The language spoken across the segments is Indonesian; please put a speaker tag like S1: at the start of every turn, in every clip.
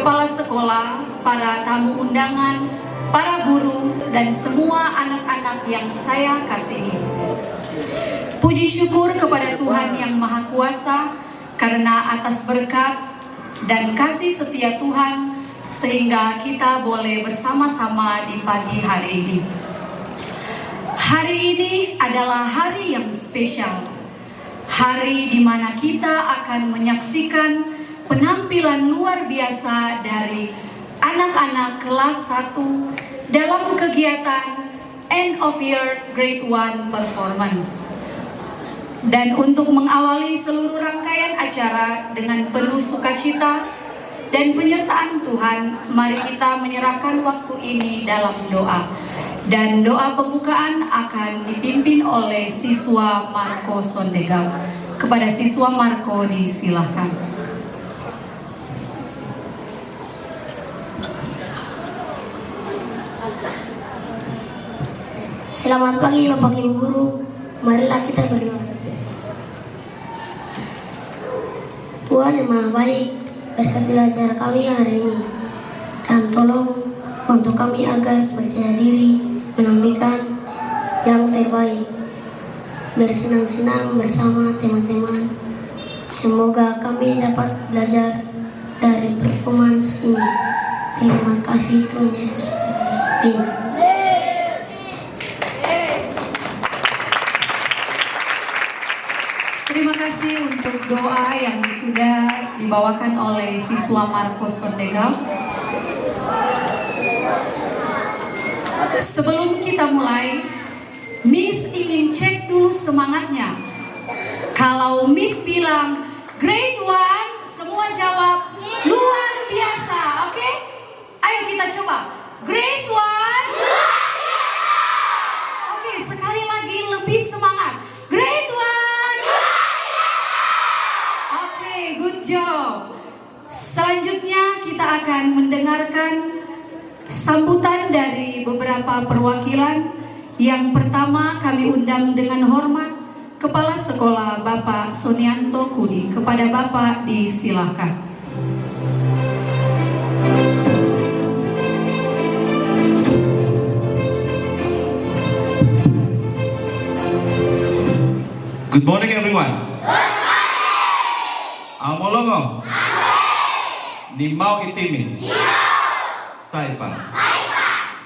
S1: kepala sekolah, para tamu undangan, para guru, dan semua anak-anak yang saya kasihi. Puji syukur kepada Tuhan yang Maha Kuasa karena atas berkat dan kasih setia Tuhan sehingga kita boleh bersama-sama di pagi hari ini. Hari ini adalah hari yang spesial. Hari di mana kita akan menyaksikan penampilan luar biasa dari anak-anak kelas 1 dalam kegiatan End of Year Grade 1 Performance. Dan untuk mengawali seluruh rangkaian acara dengan penuh sukacita dan penyertaan Tuhan, mari kita menyerahkan waktu ini dalam doa. Dan doa pembukaan akan dipimpin oleh siswa Marco Sondegau. Kepada siswa Marco disilahkan.
S2: Selamat pagi Bapak Ibu Guru, marilah kita berdoa. Tuhan yang Maha Baik, berkatilah acara kami hari ini, dan tolong bantu kami agar percaya diri menampilkan yang terbaik, bersenang-senang bersama teman-teman. Semoga kami dapat belajar dari performance ini. Terima kasih Tuhan Yesus. Amin.
S1: Terima kasih untuk doa yang sudah dibawakan oleh siswa Marco Sondegau. Sebelum kita mulai, Miss ingin cek dulu semangatnya. Kalau Miss bilang grade 1, semua jawab luar biasa, oke? Ayo kita coba. Grade 1 luar biasa. Oke, sekali lagi lebih semangat. Grade 1 good job. Selanjutnya kita akan mendengarkan sambutan dari beberapa perwakilan. Yang pertama kami undang dengan hormat Kepala Sekolah Bapak Sonianto Kudi. Kepada Bapak disilahkan.
S3: Good morning everyone. Amolongo. Ni mau itimi. Saipa.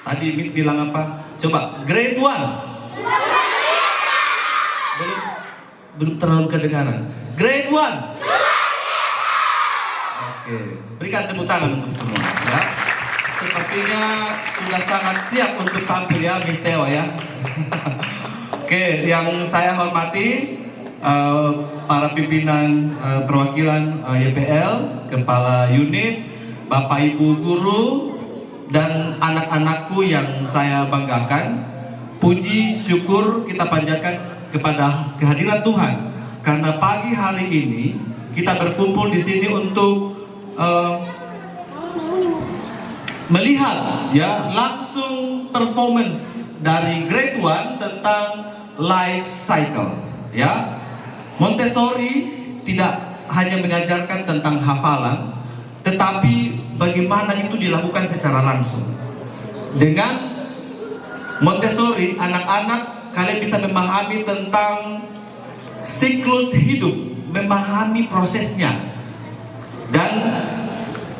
S3: Tadi Miss bilang apa? Coba grade 1. Belum terlalu kedengaran. Grade 1. Oke, berikan tepuk tangan untuk semua ya. Sepertinya sudah sangat siap untuk tampil ya Miss Teo ya. Oke, yang saya hormati para pimpinan perwakilan YPL, kepala unit, Bapak Ibu guru, dan anak-anakku yang saya banggakan. Puji syukur kita panjatkan kepada kehadiran Tuhan karena pagi hari ini kita berkumpul di sini untuk melihat ya langsung performance dari grade 1 tentang life cycle ya. Montessori tidak hanya mengajarkan tentang hafalan, tetapi bagaimana itu dilakukan secara langsung. Dengan Montessori, anak-anak kalian bisa memahami tentang siklus hidup, memahami prosesnya, dan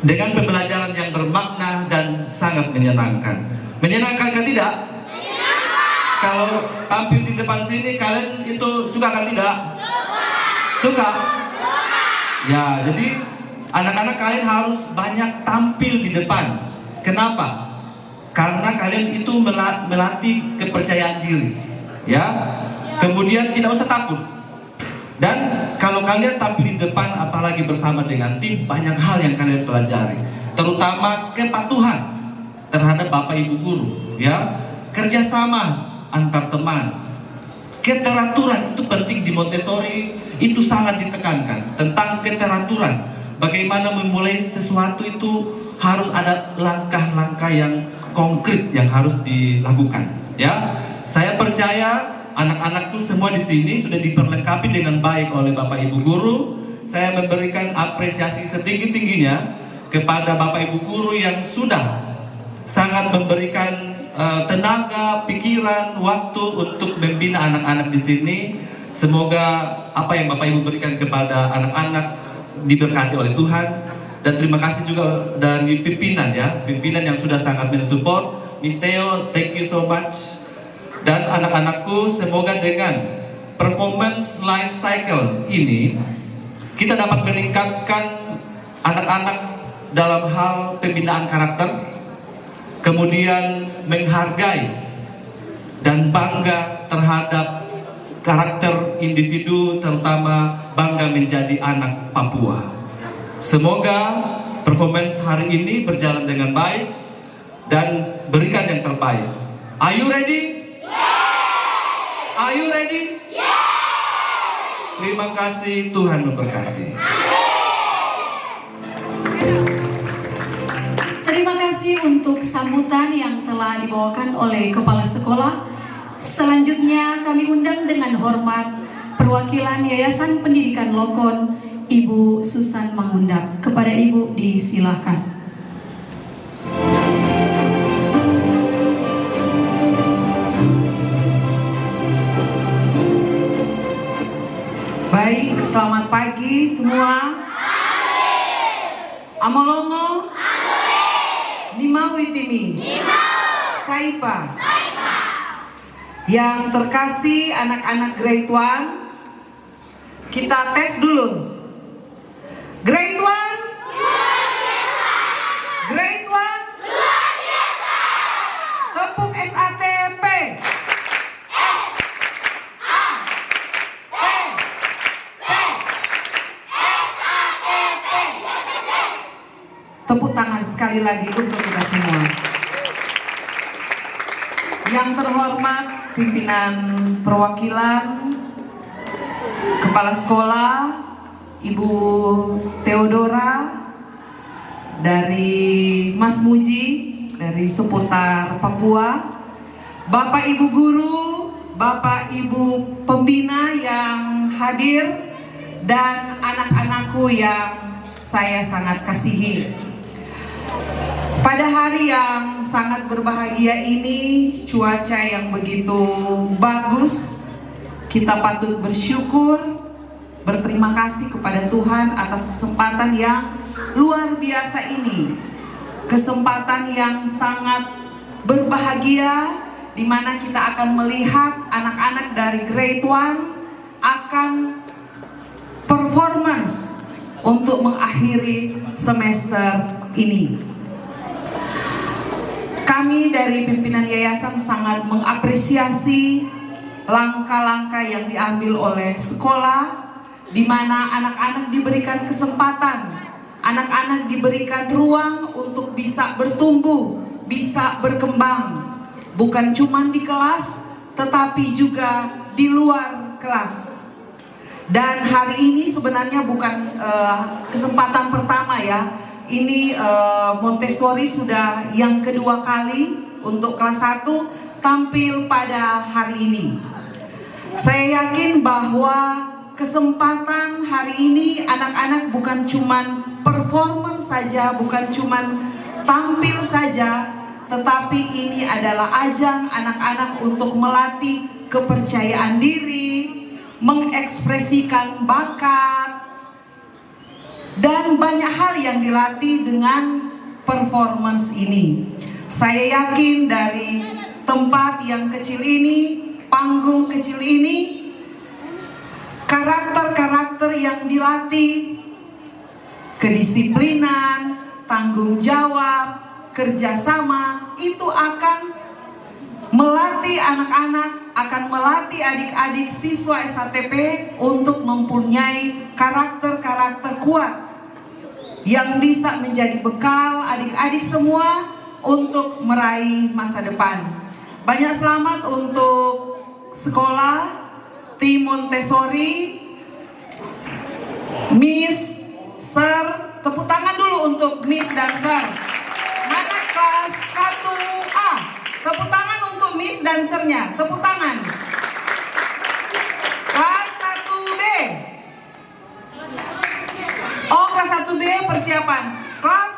S3: dengan pembelajaran yang bermakna dan sangat menyenangkan. Menyenangkan kan tidak? Kalau tampil di depan sini kalian itu suka kan tidak? Suka? Ya, jadi anak-anak kalian harus banyak tampil di depan. Kenapa? Karena kalian itu melatih kepercayaan diri, ya. Kemudian tidak usah takut. Dan kalau kalian tampil di depan, apalagi bersama dengan tim, banyak hal yang kalian pelajari. Terutama kepatuhan terhadap Bapak Ibu guru, ya. Kerjasama antar teman, keteraturan itu penting di Montessori, itu sangat ditekankan tentang keteraturan. Bagaimana memulai sesuatu itu harus ada langkah-langkah yang konkret yang harus dilakukan. Ya, saya percaya anak-anakku semua di sini sudah diperlengkapi dengan baik oleh Bapak Ibu guru. Saya memberikan apresiasi setinggi-tingginya kepada Bapak Ibu guru yang sudah sangat memberikan tenaga, pikiran, waktu untuk membina anak-anak di sini. Semoga apa yang Bapak Ibu berikan kepada anak-anak diberkati oleh Tuhan. Dan terima kasih juga dari pimpinan yang sudah sangat mensupport. Miss Theo, thank you so much. Dan anak-anakku, semoga dengan performance life cycle ini kita dapat meningkatkan anak-anak dalam hal pembinaan karakter, kemudian menghargai dan bangga terhadap karakter individu, terutama bangga menjadi anak Papua. Semoga performance hari ini berjalan dengan baik dan berikan yang terbaik. Are you ready? Yeah! Are you ready? Yeah! Terima kasih, Tuhan memberkati.
S1: Terima kasih untuk sambutan yang telah dibawakan oleh Kepala Sekolah. Selanjutnya kami undang dengan hormat perwakilan Yayasan Pendidikan Lokon, Ibu Susan Mangundak. Kepada Ibu disilahkan.
S4: Baik, selamat pagi semua. Amolongo. Nimawitimi. Saipa. Yang terkasih anak-anak grade 1, kita tes dulu. Grade 1 luar biasa. Grade 1 luar biasa. Tepuk SATP. Tepuk tangan sekali lagi untuk kita semua. Yang terhormat pimpinan perwakilan, Kepala Sekolah, Ibu Theodora, dari Mas Muji, dari Seputar Papua, Bapak Ibu Guru, Bapak Ibu Pembina yang hadir, dan anak-anakku yang saya sangat kasihi. Pada hari yang sangat berbahagia ini, cuaca yang begitu bagus, kita patut bersyukur, berterima kasih kepada Tuhan atas kesempatan yang luar biasa ini. Kesempatan yang sangat berbahagia, di mana kita akan melihat anak-anak dari grade 1 akan performance untuk mengakhiri semester ini. Kami dari pimpinan yayasan sangat mengapresiasi langkah-langkah yang diambil oleh sekolah, di mana anak-anak diberikan kesempatan, anak-anak diberikan ruang untuk bisa bertumbuh, bisa berkembang, bukan cuma di kelas, tetapi juga di luar kelas. Dan hari ini sebenarnya bukan kesempatan pertama ya. Ini Montessori sudah yang kedua kali untuk kelas 1 tampil pada hari ini. Saya yakin bahwa kesempatan hari ini anak-anak bukan cuman performance saja, bukan cuman tampil saja, tetapi ini adalah ajang anak-anak untuk melatih kepercayaan diri, mengekspresikan bakat, dan banyak hal yang dilatih dengan performance ini. Saya yakin dari tempat yang kecil ini, panggung kecil ini, karakter-karakter yang dilatih, kedisiplinan, tanggung jawab, kerjasama, itu akan melatih anak-anak, akan melatih adik-adik siswa SATP untuk mempunyai karakter-karakter kuat yang bisa menjadi bekal adik-adik semua untuk meraih masa depan. Banyak selamat untuk sekolah, tim Montessori, Miss, Sir. Tepuk tangan dulu untuk Miss dan Sir. Mana kelas 1A? Tepuk tangan untuk Miss dan Sir-nya. Tepuk tangan. Kelas 1B. Oh, kelas 1B persiapan. Kelas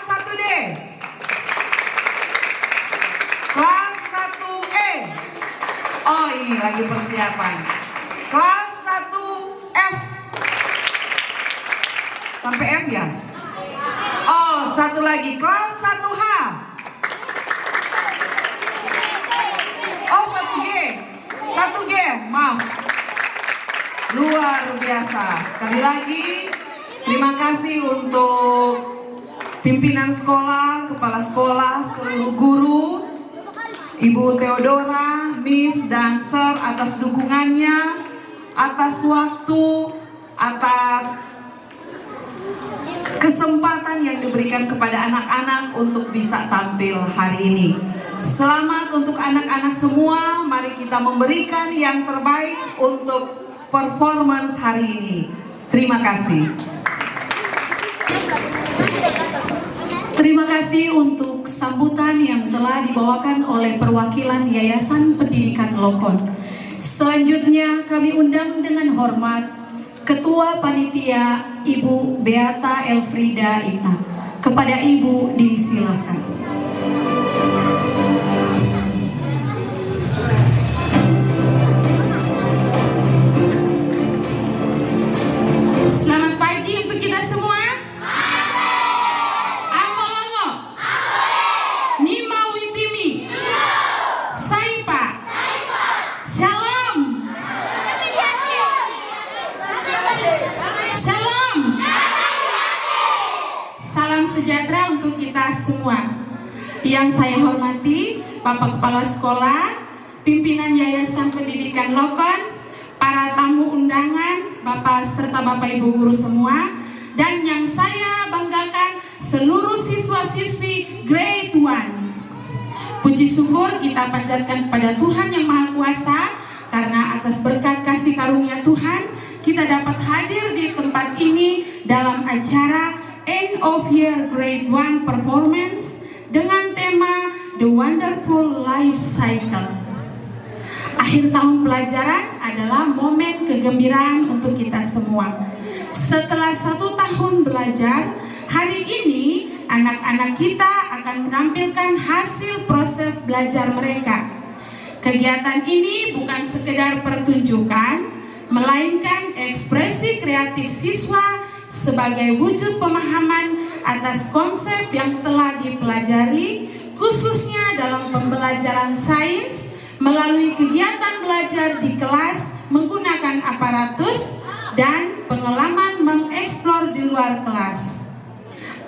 S4: 1D, kelas 1E. Oh, ini lagi persiapan. Kelas 1F. Sampai F ya? Oh, satu lagi, kelas 1H. Oh, 1G. 1G, maaf. Luar biasa. Sekali lagi, terima kasih untuk pimpinan sekolah, kepala sekolah, seluruh guru, Ibu Theodora, Miss dan Sir atas dukungannya, atas waktu, atas kesempatan yang diberikan kepada anak-anak untuk bisa tampil hari ini. Selamat untuk anak-anak semua, mari kita memberikan yang terbaik untuk performance hari ini. Terima kasih.
S1: Terima kasih untuk sambutan yang telah dibawakan oleh perwakilan Yayasan Pendidikan Lokon. Selanjutnya kami undang dengan hormat Ketua Panitia Ibu Beata Elfrida Ita. Kepada Ibu disilakan.
S5: Selamat pagi untuk kita semua. Amolongo. Nima witimi. Saipa. Shalom. Shalom. Salam sejahtera untuk kita semua. Yang saya hormati Bapak Kepala Sekolah, pimpinan Yayasan Pendidikan Lokon, para tamu undangan, Bapak serta Bapak Ibu guru semua, dan yang saya banggakan seluruh siswa-siswi grade 1. Puji syukur kita panjatkan kepada Tuhan yang Maha Kuasa, karena atas berkat kasih karunia Tuhan kita dapat hadir di tempat ini dalam acara End of Year Grade 1 Performance dengan tema The Wonderful Life Cycle. Akhir tahun pelajaran adalah momen kegembiraan untuk kita semua. Setelah 1 tahun belajar, hari ini anak-anak kita akan menampilkan hasil proses belajar mereka. Kegiatan ini bukan sekedar pertunjukan, melainkan ekspresi kreatif siswa sebagai wujud pemahaman atas konsep yang telah dipelajari, khususnya dalam pembelajaran sains, melalui kegiatan belajar di kelas menggunakan aparatus dan pengalaman mengeksplor di luar kelas.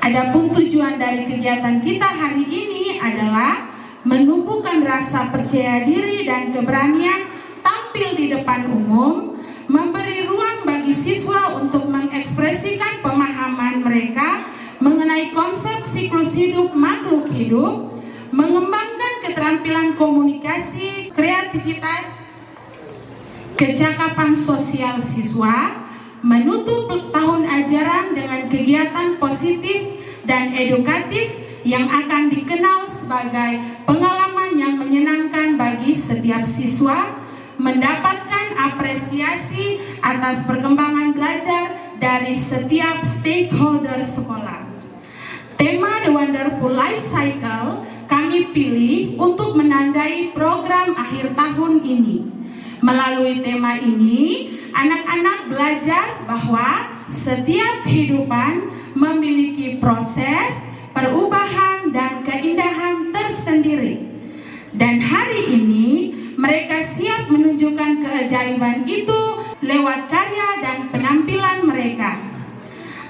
S5: Adapun tujuan dari kegiatan kita hari ini adalah menumbuhkan rasa percaya diri dan keberanian tampil di depan umum, memberi ruang bagi siswa untuk mengekspresikan pemahaman mereka mengenai konsep siklus hidup makhluk hidup, mengembangkan keterampilan komunikasi, kreativitas, kecakapan sosial siswa, menutup tahun ajaran dengan kegiatan positif dan edukatif yang akan dikenal sebagai pengalaman yang menyenangkan bagi setiap siswa, mendapatkan apresiasi atas perkembangan belajar dari setiap stakeholder sekolah. Tema The Wonderful Life Cycle kami pilih untuk menandai program akhir tahun ini. Melalui tema ini, anak-anak belajar bahwa setiap kehidupan memiliki proses, perubahan, dan keindahan tersendiri. Dan hari ini, mereka siap menunjukkan keajaiban itu lewat karya dan penampilan mereka.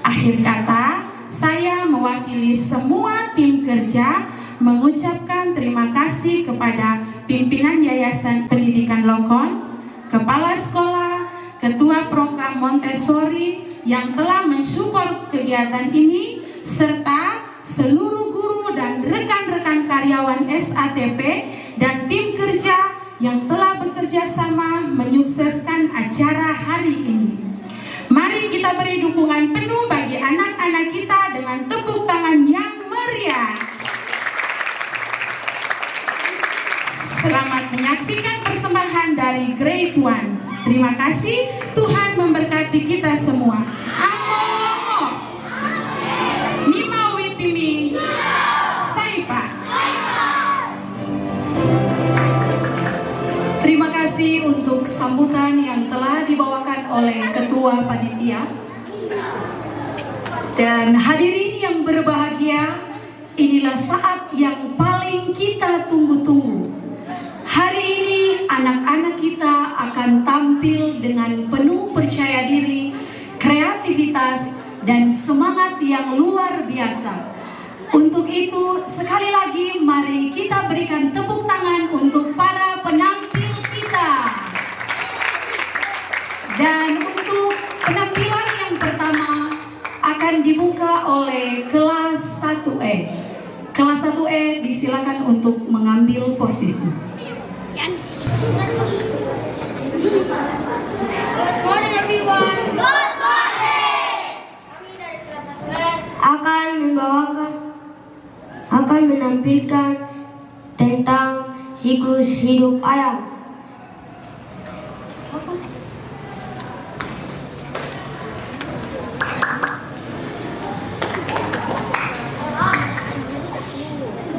S5: Akhir kata, saya mewakili semua tim kerja mengucapkan terima kasih kepada pimpinan Yayasan Pendidikan Lokon, Kepala Sekolah, Ketua Program Montessori yang telah mensupport kegiatan ini, serta seluruh guru dan rekan-rekan karyawan SATP dan tim kerja yang telah bekerja sama menyukseskan acara hari ini. Mari kita beri dukungan penuh bagi anak-anak kita dengan tepuk tangan yang meriah. Selamat menyaksikan persembahan dari Grade 1. Terima kasih, Tuhan memberkati kita semua. Amolongo. Nima witimi.
S1: sambutan yang telah dibawakan oleh Ketua Panitia. Dan hadirin yang berbahagia, inilah saat yang paling kita tunggu-tunggu. Hari ini anak-anak kita akan tampil dengan penuh percaya diri, kreativitas, dan semangat yang luar biasa. Untuk itu, sekali lagi mari kita berikan tepuk tangan untuk para penampil kita. Dan untuk penampilan yang pertama akan dibuka oleh kelas 1E. Kelas 1E disilakan untuk mengambil posisi.
S2: Good morning everyone. Good morning. Kami dari kelas 1E akan menampilkan tentang siklus hidup ayam.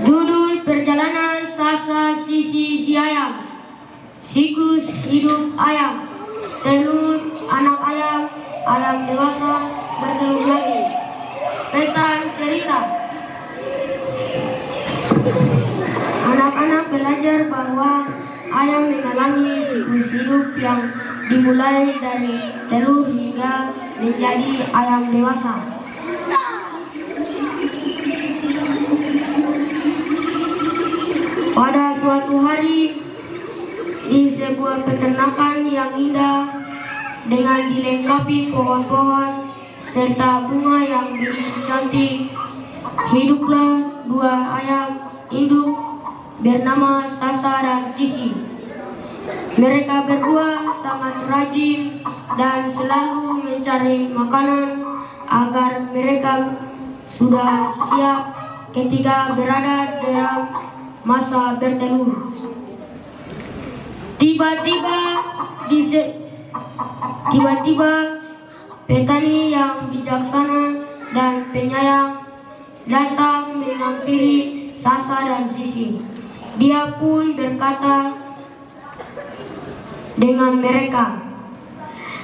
S2: Judul perjalanan Sasa Sisi si ayam. Siklus hidup ayam. Telur anak ayam, ayam dewasa bertelur lagi. Pesan cerita. Anak-anak belajar bahwa ayam mengalami siklus hidup yang dimulai dari telur hingga menjadi ayam dewasa. Pada suatu hari, di sebuah peternakan yang indah dengan dilengkapi pohon-pohon serta bunga yang begitu cantik, hiduplah dua ayam induk bernama Sasa dan Sisi. Mereka berdua sangat rajin dan selalu mencari makanan agar mereka sudah siap ketika berada dalam masa bertelur. Tiba-tiba petani yang bijaksana dan penyayang datang menghampiri Sasa dan Sisi. Dia pun berkata dengan mereka,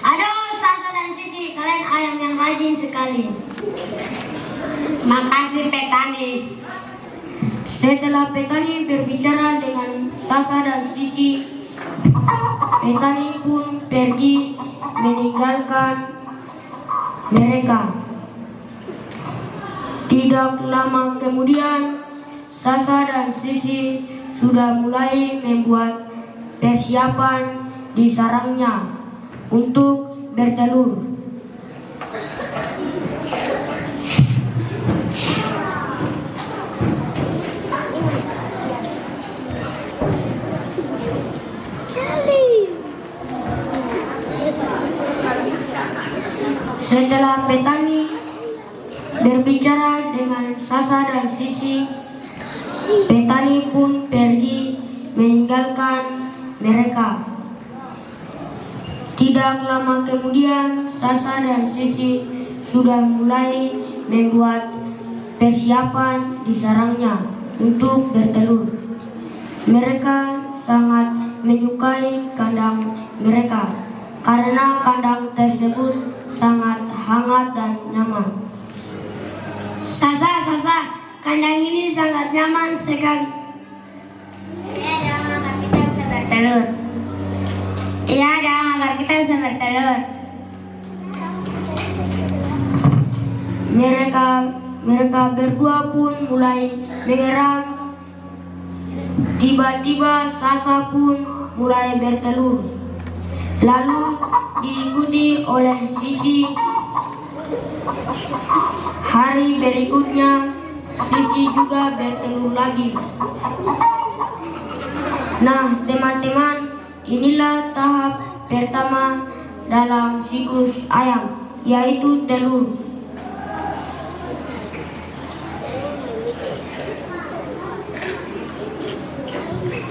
S2: "Aduh Sasa dan Sisi, kalian ayam yang rajin sekali."
S5: Makasih petani.
S2: Setelah petani berbicara dengan Sasa dan Sisi, petani pun pergi meninggalkan mereka. Tidak lama kemudian, Sasa dan Sisi sudah mulai membuat persiapan di sarangnya untuk bertelur. Setelah petani berbicara dengan Sasa dan Sisi, petani pun pergi meninggalkan mereka. Tidak lama kemudian, Sasa dan Sisi sudah mulai membuat persiapan di sarangnya untuk bertelur. Mereka sangat menyukai kandang mereka karena kandang tersebut sangat hangat dan nyaman. Sasa, kandang ini sangat nyaman sekali. Iya dong, agar kita bisa bertelur. Iya dong, agar kita bisa bertelur. Mereka berdua pun mulai mengeram. Tiba-tiba Sasa pun mulai bertelur. Lalu diikuti oleh Sisi. Hari berikutnya, Sisi juga bertelur lagi. Nah, teman-teman, inilah tahap pertama dalam siklus ayam, yaitu telur.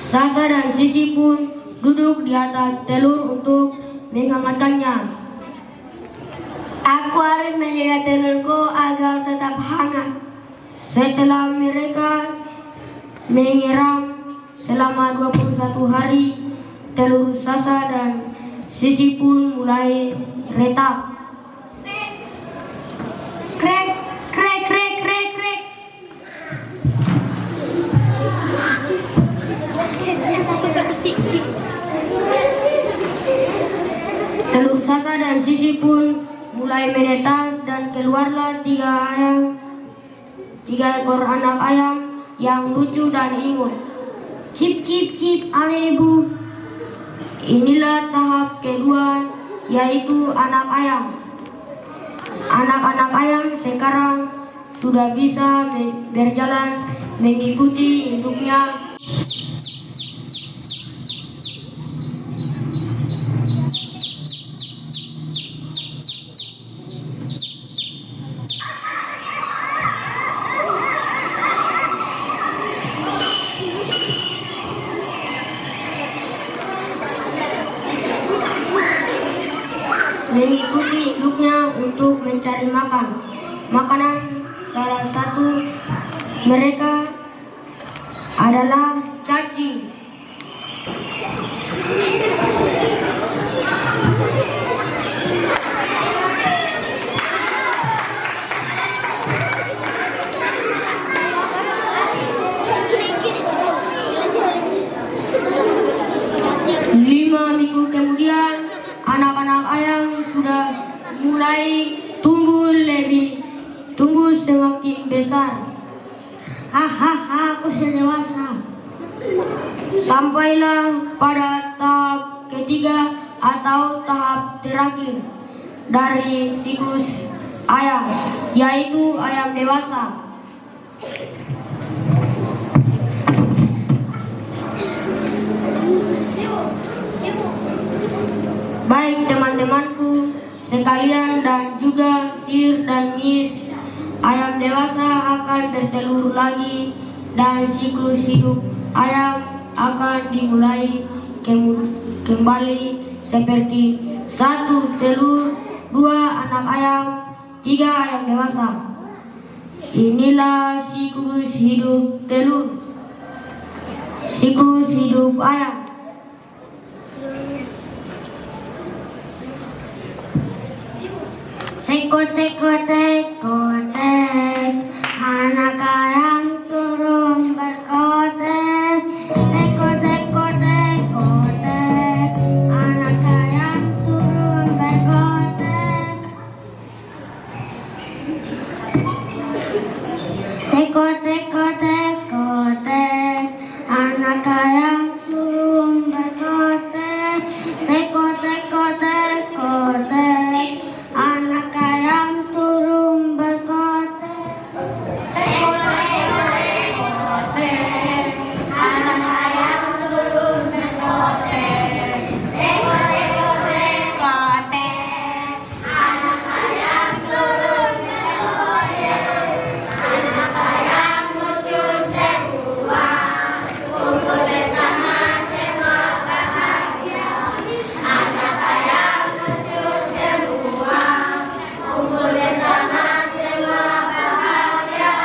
S2: Sasa dan Sisi pun duduk di atas telur untuk menghangatkannya. Aku harus menjaga telurku agar tetap hangat. Setelah mereka mengeram selama 21 hari, telur Sasa dan sisi pun mulai retak. Krek, krek, krek, krek, krek. Telur Sasa dan Sisi pun mulai menetas dan keluarlah tiga ekor anak ayam yang lucu dan imut. Cip cip cip ale ibu. Inilah tahap kedua, yaitu anak ayam. Anak-anak ayam sekarang sudah bisa berjalan mengikuti induknya. Mengikuti induknya untuk mencari makanan. Salah satu mereka adalah cacing. Lima minggu kemudian, anak-anak ayam sudah mulai tumbuh semakin besar. Hahaha, aku sudah dewasa. Sampailah pada tahap ketiga atau tahap terakhir dari siklus ayam, yaitu ayam dewasa. Baik teman-temanku sekalian dan juga Sir dan Miss, ayam dewasa akan bertelur lagi dan siklus hidup ayam akan dimulai kembali seperti 1 telur, 2 anak ayam, 3 ayam dewasa. Inilah siklus hidup telur, siklus hidup ayam. Teko teko teko tek, anak ayam turun berkotek. Teko teko teko tek, anak ayam turun berkotek. Teko teko teko tek, anak ayam turun berkotek. Teko teko teko tek, anak ayam turun berkotek. Teko teko teko tek, anak ayam turun berkotek. Teko teko teko tek, anak ayam turun berkotek. Anak ayam muncul semua, kumpul bersama semua bahagia. Anak ayam muncul semua, kumpul bersama semua bahagia.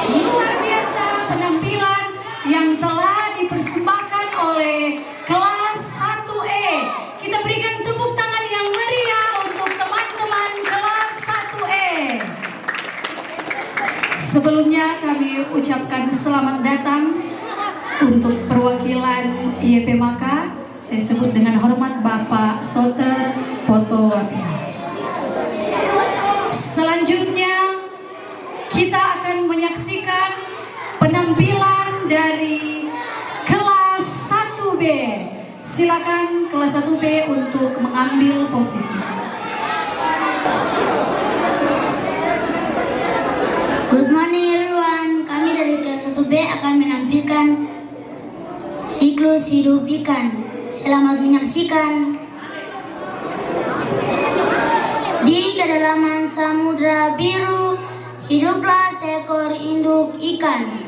S1: Luar biasa penampilan yang telah dipersembahkan oleh kelas 1E. Kita berikan tepuk tangan yang meriah untuk teman-teman kelas 1E. Sebelumnya kami ucapkan selamat datang untuk perwakilan IEP Maka. Saya sebut dengan hormat Bapak Soter Poto. Selanjutnya kita akan menyaksikan penampilan dari kelas 1B. Silakan kelas 1B untuk mengambil posisi.
S2: Good morning everyone. Kami dari kelas 1B akan menampilkan siklus hidup ikan. Selamat menyaksikan. Di kedalaman samudra biru, hiduplah seekor induk ikan.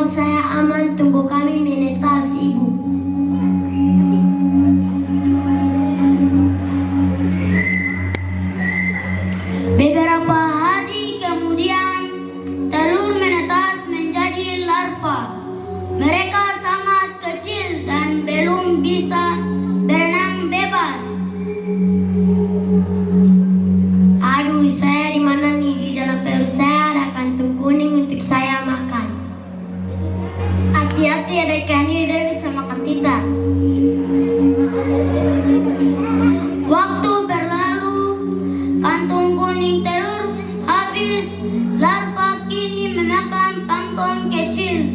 S2: Tuhan saya aman, tunggu kami menetas Ibu. Beberapa hari kemudian, telur menetas menjadi larva. Mereka sangat kecil dan belum bisa berenang bebas. Aduh, saya di mana nih? Di dalam perut saya ada kantung kuning untuk saya makan. Hati-hati, ada ikan ini, dia bisa makan kita. Waktu berlalu, kantung kuning telur habis. Larva kini memakan plankton kecil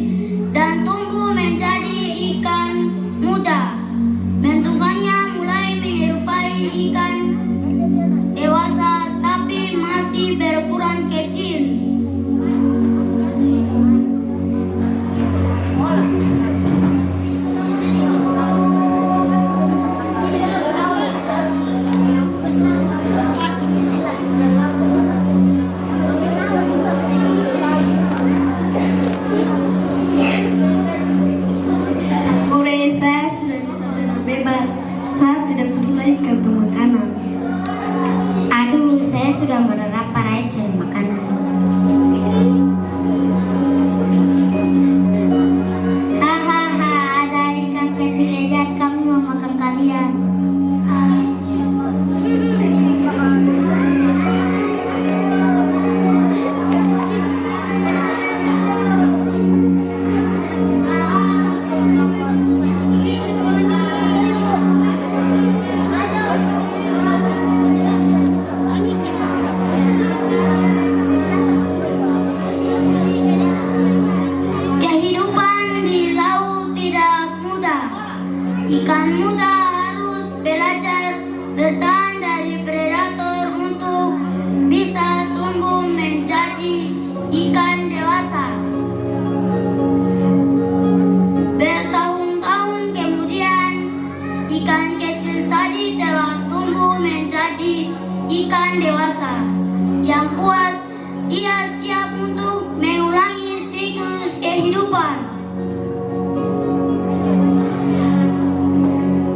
S2: dan tumbuh menjadi ikan muda. Bentukannya mulai menyerupai ikan dewasa, tapi masih berukuran kecil. Sore saya sudah bisa berenang bebas. Saya tidak perlu lagi kantung makanan. Aduh, saya sudah menerap para cari makanan. Hahaha, ada ikan kecil lihat kami mau makan kalian. Kehidupan di laut tidak mudah. Ikan muda harus belajar bertahan dari predator untuk bisa tumbuh menjadi ikan dewasa. Bertahun-tahun kemudian, ikan kecil tadi telah tumbuh menjadi ikan dewasa yang kuat. Ia siap untuk mengulangi siklus kehidupan.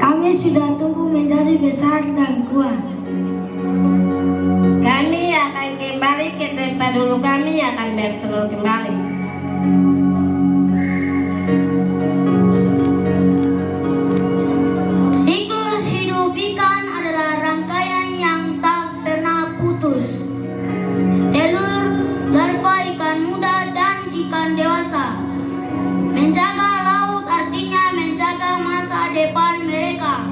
S2: Kami sudah tumbuh menjadi besar dan kuat. Kami akan kembali ke tempat dulu, kami akan bertelur kembali. Siklus hidup ikan adalah rangkaian yang tak pernah putus. Telur, larva ikan muda, dan ikan dewasa. Menjaga laut artinya menjaga masa depan mereka.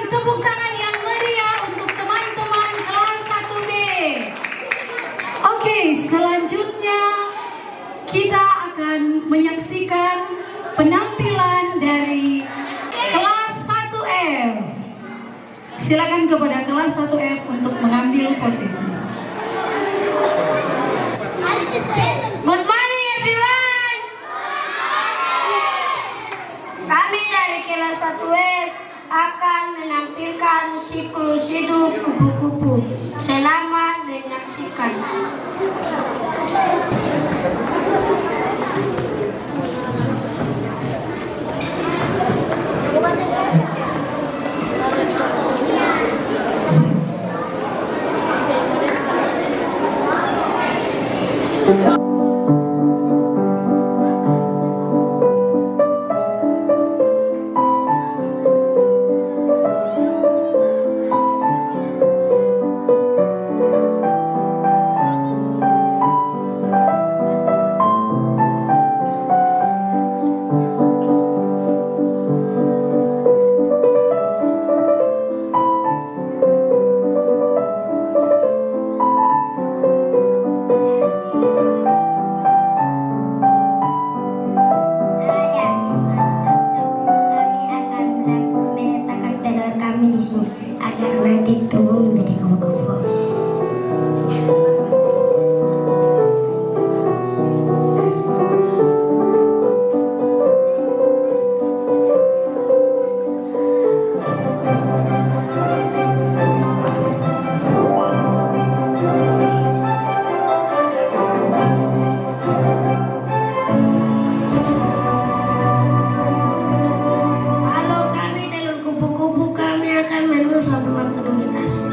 S2: tepuk tangan yang meriah untuk teman-teman kelas 1B. Oke, selanjutnya kita akan menyaksikan penampilan
S1: Silakan kepada kelas 1F untuk mengambil posisi.
S2: Good morning everyone. Kami dari kelas 1F akan menampilkan siklus hidup kupu-kupu. Selamat menyaksikan. Agar nanti tumbuh menjadi kupu-kupu. Halo, kami telur kupu-kupu. Kami akan menembus sambungan komunitas.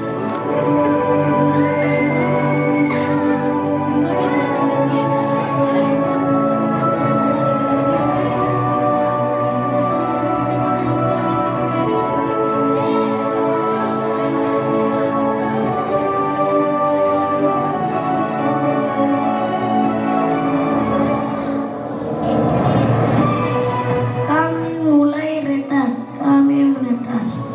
S2: Kami mulai retak, kami menetas.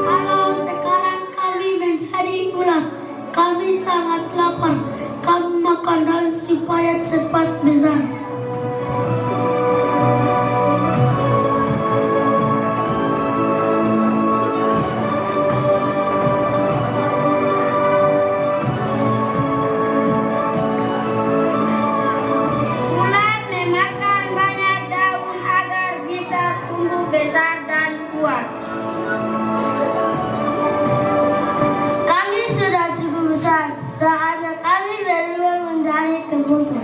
S2: Halo, sekarang kami menjadi ular. Kami sangat lapar. Kami makan daun supaya cepat besar. Ular memakan banyak daun agar bisa tumbuh besar dan kuat. Kami sudah cukup besar, saatnya kami berubah menjadi kupu-kupu.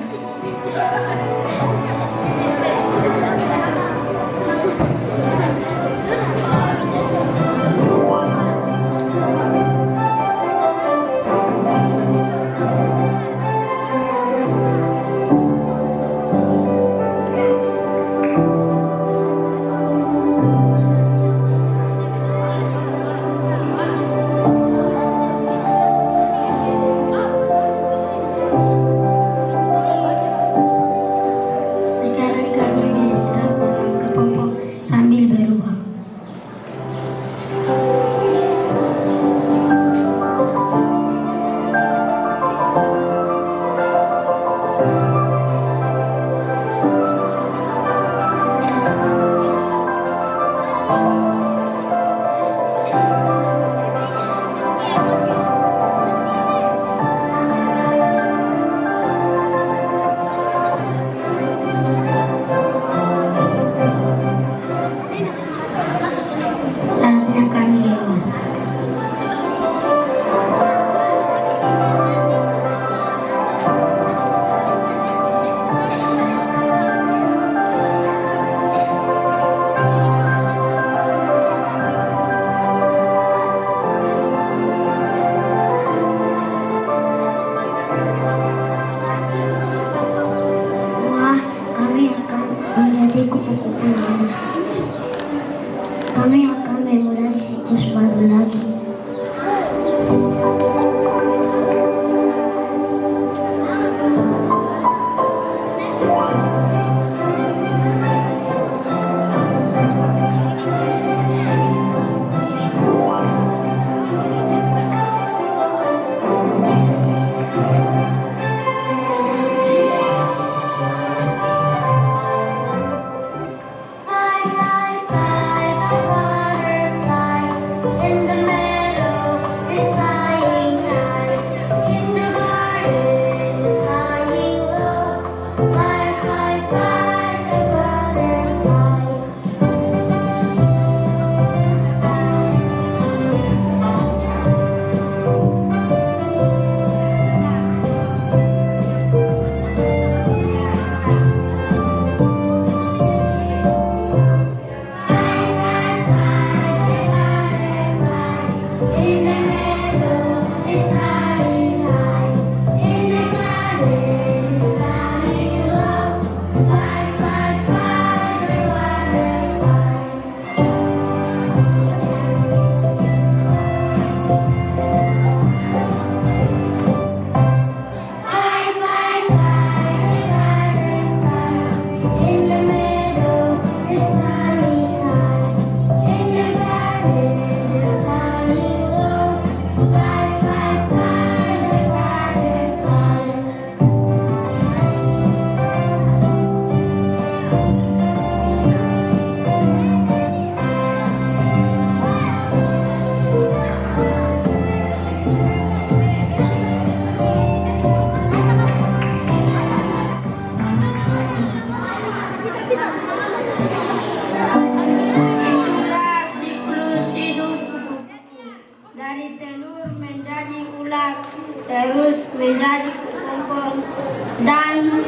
S2: akan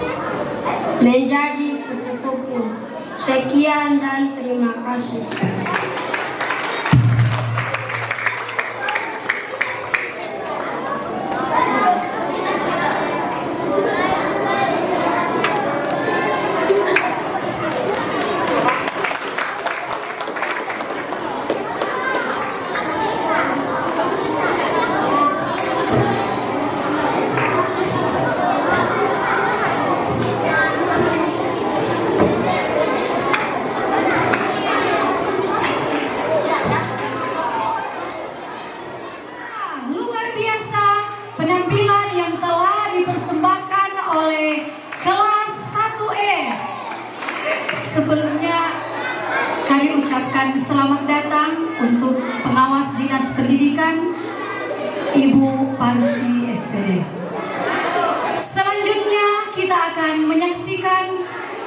S2: menjadi kupu-kupu. Sekian dan terima kasih.
S1: Luar biasa penampilan yang telah dipersembahkan oleh kelas 1E. Sebelumnya kami ucapkan selamat datang untuk pengawas Dinas Pendidikan Ibu Parsi SPD. Selanjutnya kita akan menyaksikan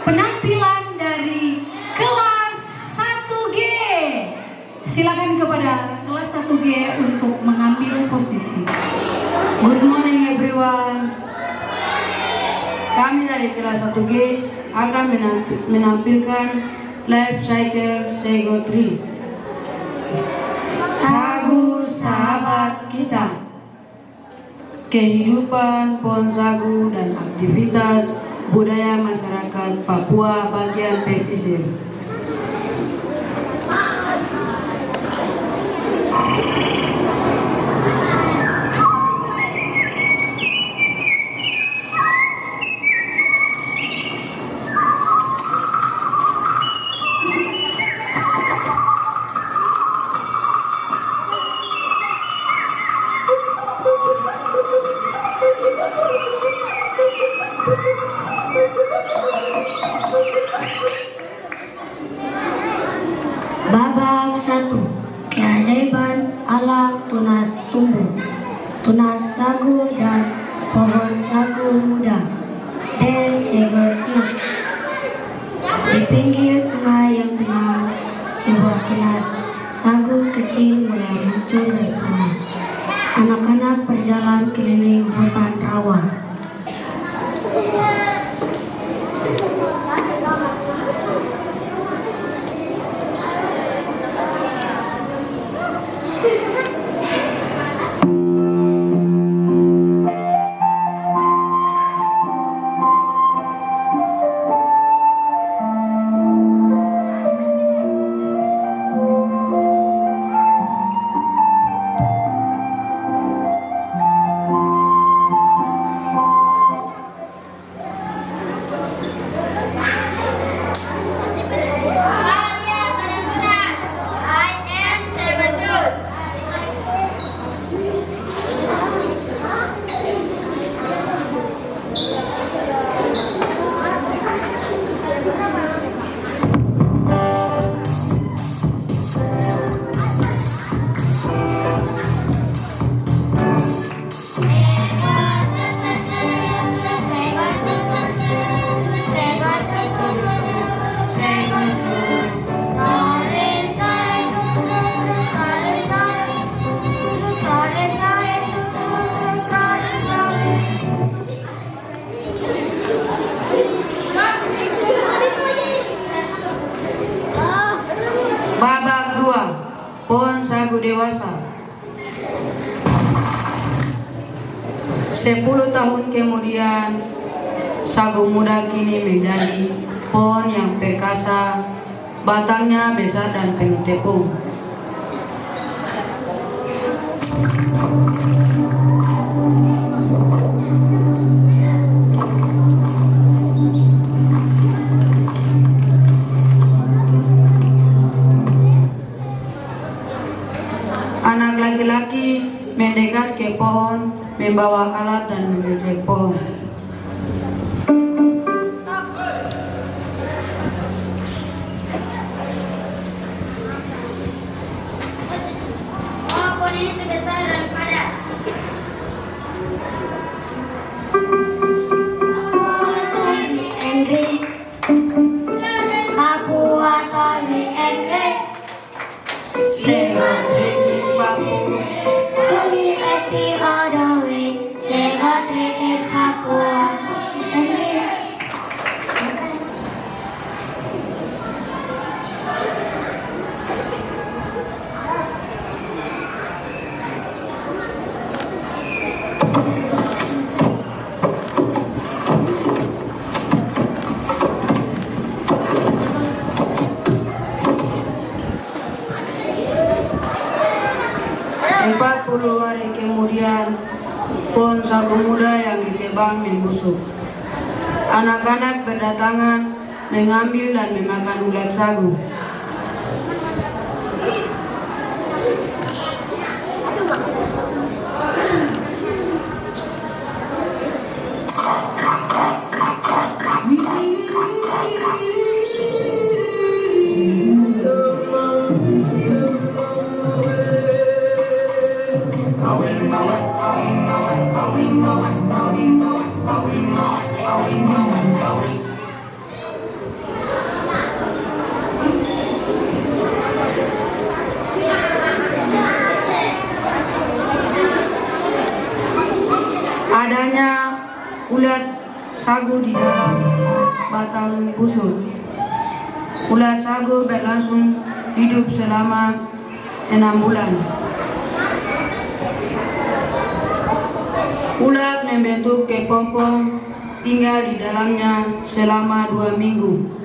S1: penampilan dari kelas 1G. Silakan kepada kelas 1G untuk mengambil posisi.
S6: Good morning everyone. Kami dari kelas 1G akan menampilkan life cycle Sego 3. Sagu sahabat kita. Kehidupan pohon sagu dan aktivitas budaya masyarakat Papua bagian pesisir.
S2: Babak 1. Keajaiban alam tunas tumbuh, tunas sagu dan pohon sagu muda. Desegosium. Di pinggir sungai yang tenang, sebuah tunas sagu kecil mulai muncul dari tanah. Anak-anak berjalan keliling hutan rawa. Babak 2. Pohon sagu dewasa. 10 tahun kemudian, sagu muda kini menjadi pohon yang perkasa, batangnya besar dan penuh tepung. Anak laki-laki mendekat ke pohon, membawa alat dan mengejek pohon. Pohon ini sebesar dan padat. Papua Tolwi Engre, Papua Tolwi Engre,
S6: Sega Renik Bapu.
S2: Tuni eti odowe, segot reek Papua.
S6: sagu muda yang ditebang membusuk. Anak-anak berdatangan mengambil dan memakan ulat sagu. Adanya ulat sagu di dalam batang busuk. Ulat sagu berlangsung hidup selama 6 bulan. Ulat membentuk kepompong, tinggal di dalamnya selama 2 minggu.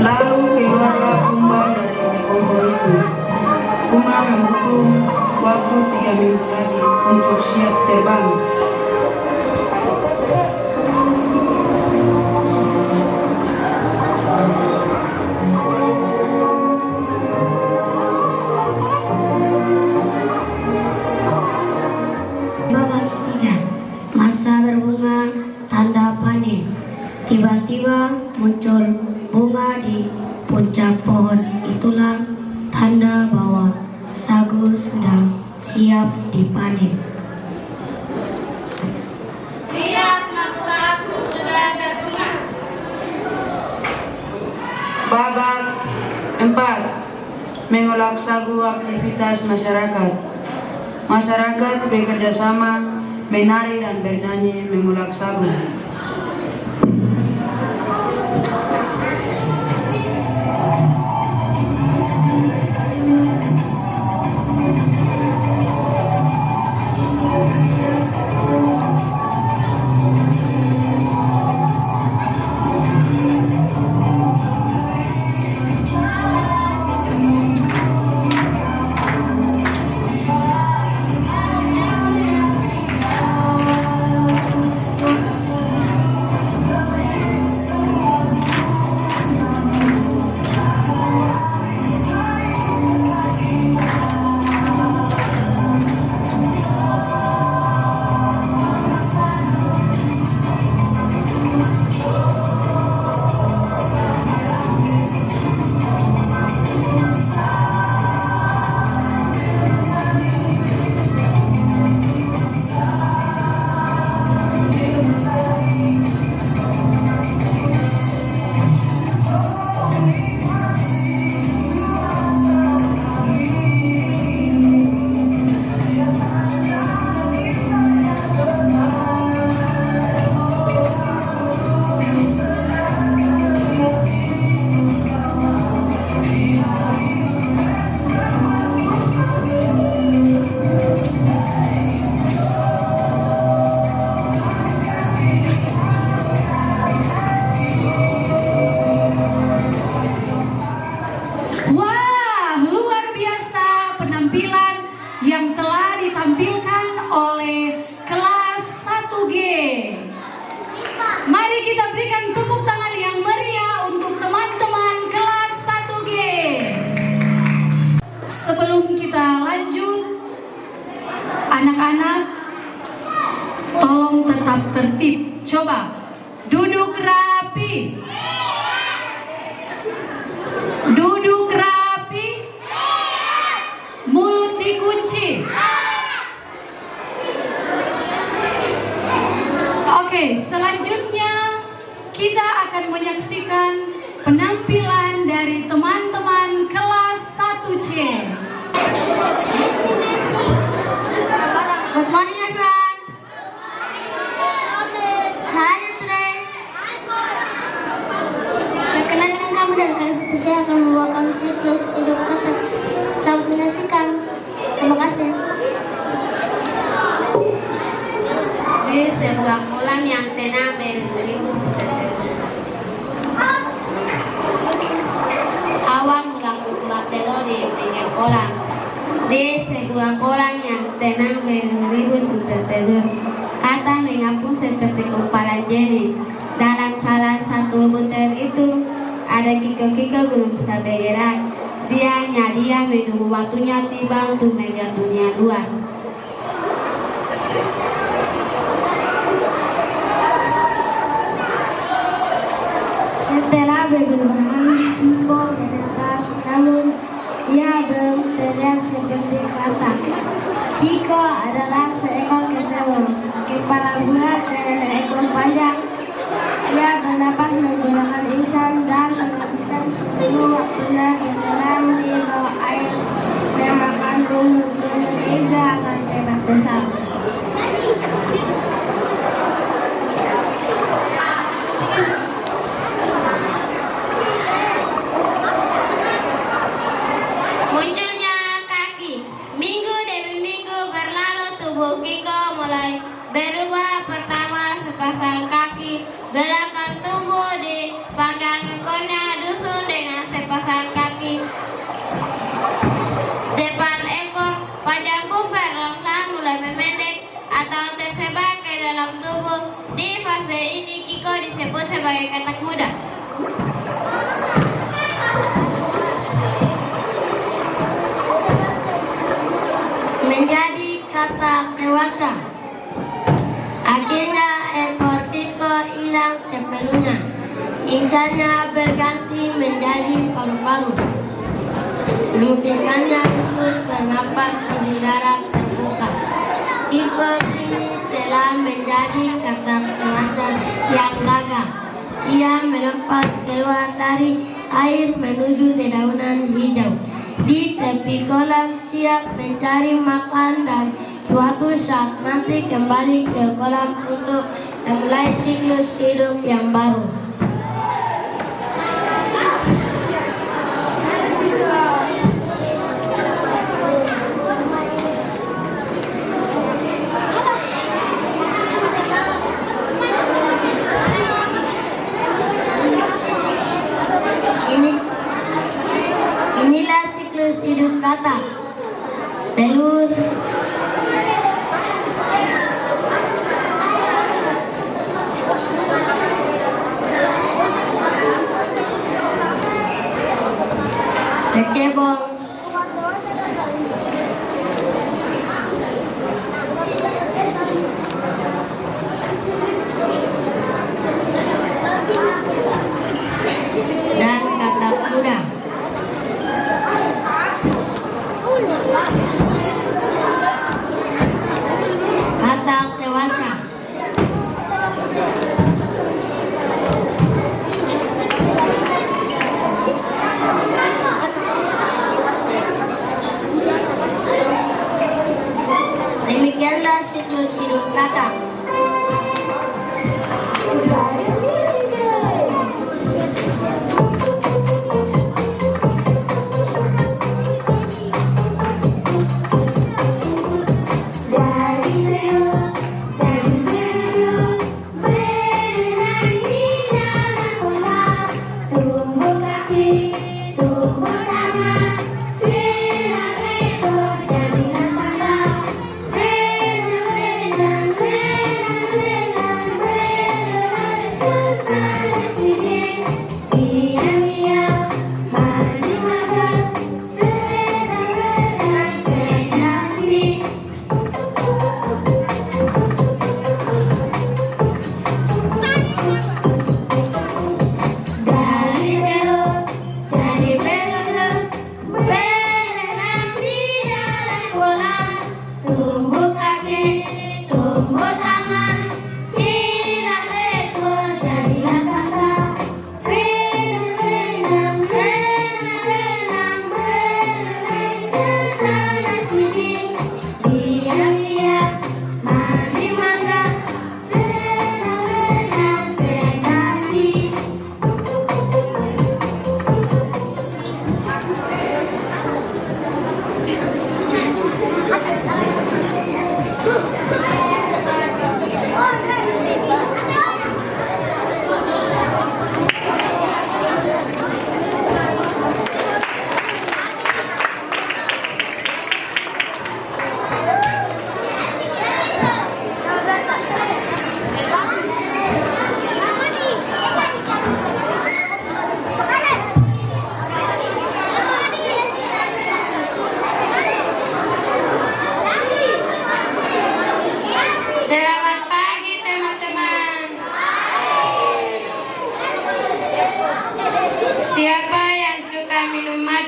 S6: Lalu keluarlah kumbang dari kepompong itu. Kumbang membutuhkan waktu 3 minggu lagi untuk siap terbang.
S2: Babak 3. Masa berbunga, tanda panen. Tiba-tiba muncul bunga di puncak pohon. Itulah tanda bahwa sagu sudah siap dipanen.
S7: Lihat, mahkota sudah berbunga.
S6: Babak 4. Mengolak sagu, aktivitas masyarakat. Masyarakat bekerja sama, menari dan bernyanyi mengolak sagu.
S1: Wah, luar biasa penampilan yang telah ditampilkan oleh kelas 1G. Mari kita berikan tepuk tangan yang meriah untuk teman-teman kelas 1G. Sebelum kita lanjut, anak-anak tolong tetap tertib. Coba duduk rapi. Duduk rapi. Mulut dikunci. Oke, selanjutnya kita akan menyaksikan penampilan dari teman-teman kelas 1C.
S2: Good morning everyone. How are you today? ketiga akan membawakan siklus hidup kata. Selamat menyaksikan. Terima kasih.
S8: Di sebuah kolam yang tenang beribu-ribu tertentu. Awan mengganggu tidur di pinggir kolam. Di sebuah kolam yang tenang beribu-ribu tertidur. Kata mengapung seperti kumparan jeli. Dalam salah satu butir itu ada kiko-kiko belum bisa bergerak. Dia menunggu waktunya tiba untuk melihat dunia luar.
S2: Setelah beberapa kiko menetas, namun ia belum terlihat seperti kata. Kiko adalah seekor kecoa, kepala bulat dengan ekor panjang. Ia bernapas menggunakan insan dan menghabiskan seluruh waktunya di dalam di bawah air yang mengandung nutrien gizi akan hebat besar.
S8: Munculnya kaki. Minggu demi minggu berlalu, tubuh Kiko mulai berubah. Pertama sepasang kaki, belakang tubuh di panggang ekornya dusun dengan sepasang kaki. Depan ekor panjang pun perlahan mulai memendek atau tersebar ke dalam tubuh. Di fase ini Kiko disebut sebagai katak muda.
S2: Menjadi kata dewasa. Akhirnya ekor Kiko hilang sepenuhnya. Insannya berganti menjadi paru-paru, memungkinkannya untuk bernapas di udara terbuka. Kiko kini telah menjadi kata dewasa yang gagah. Ia melompat keluar dari air menuju dedaunan hijau. Di tepi kolam siap mencari makan dan suatu saat nanti kembali ke kolam untuk memulai siklus hidup yang baru. Inilah siklus hidup kata. Telur, kecebong, dan katak muda. Katak dewasa.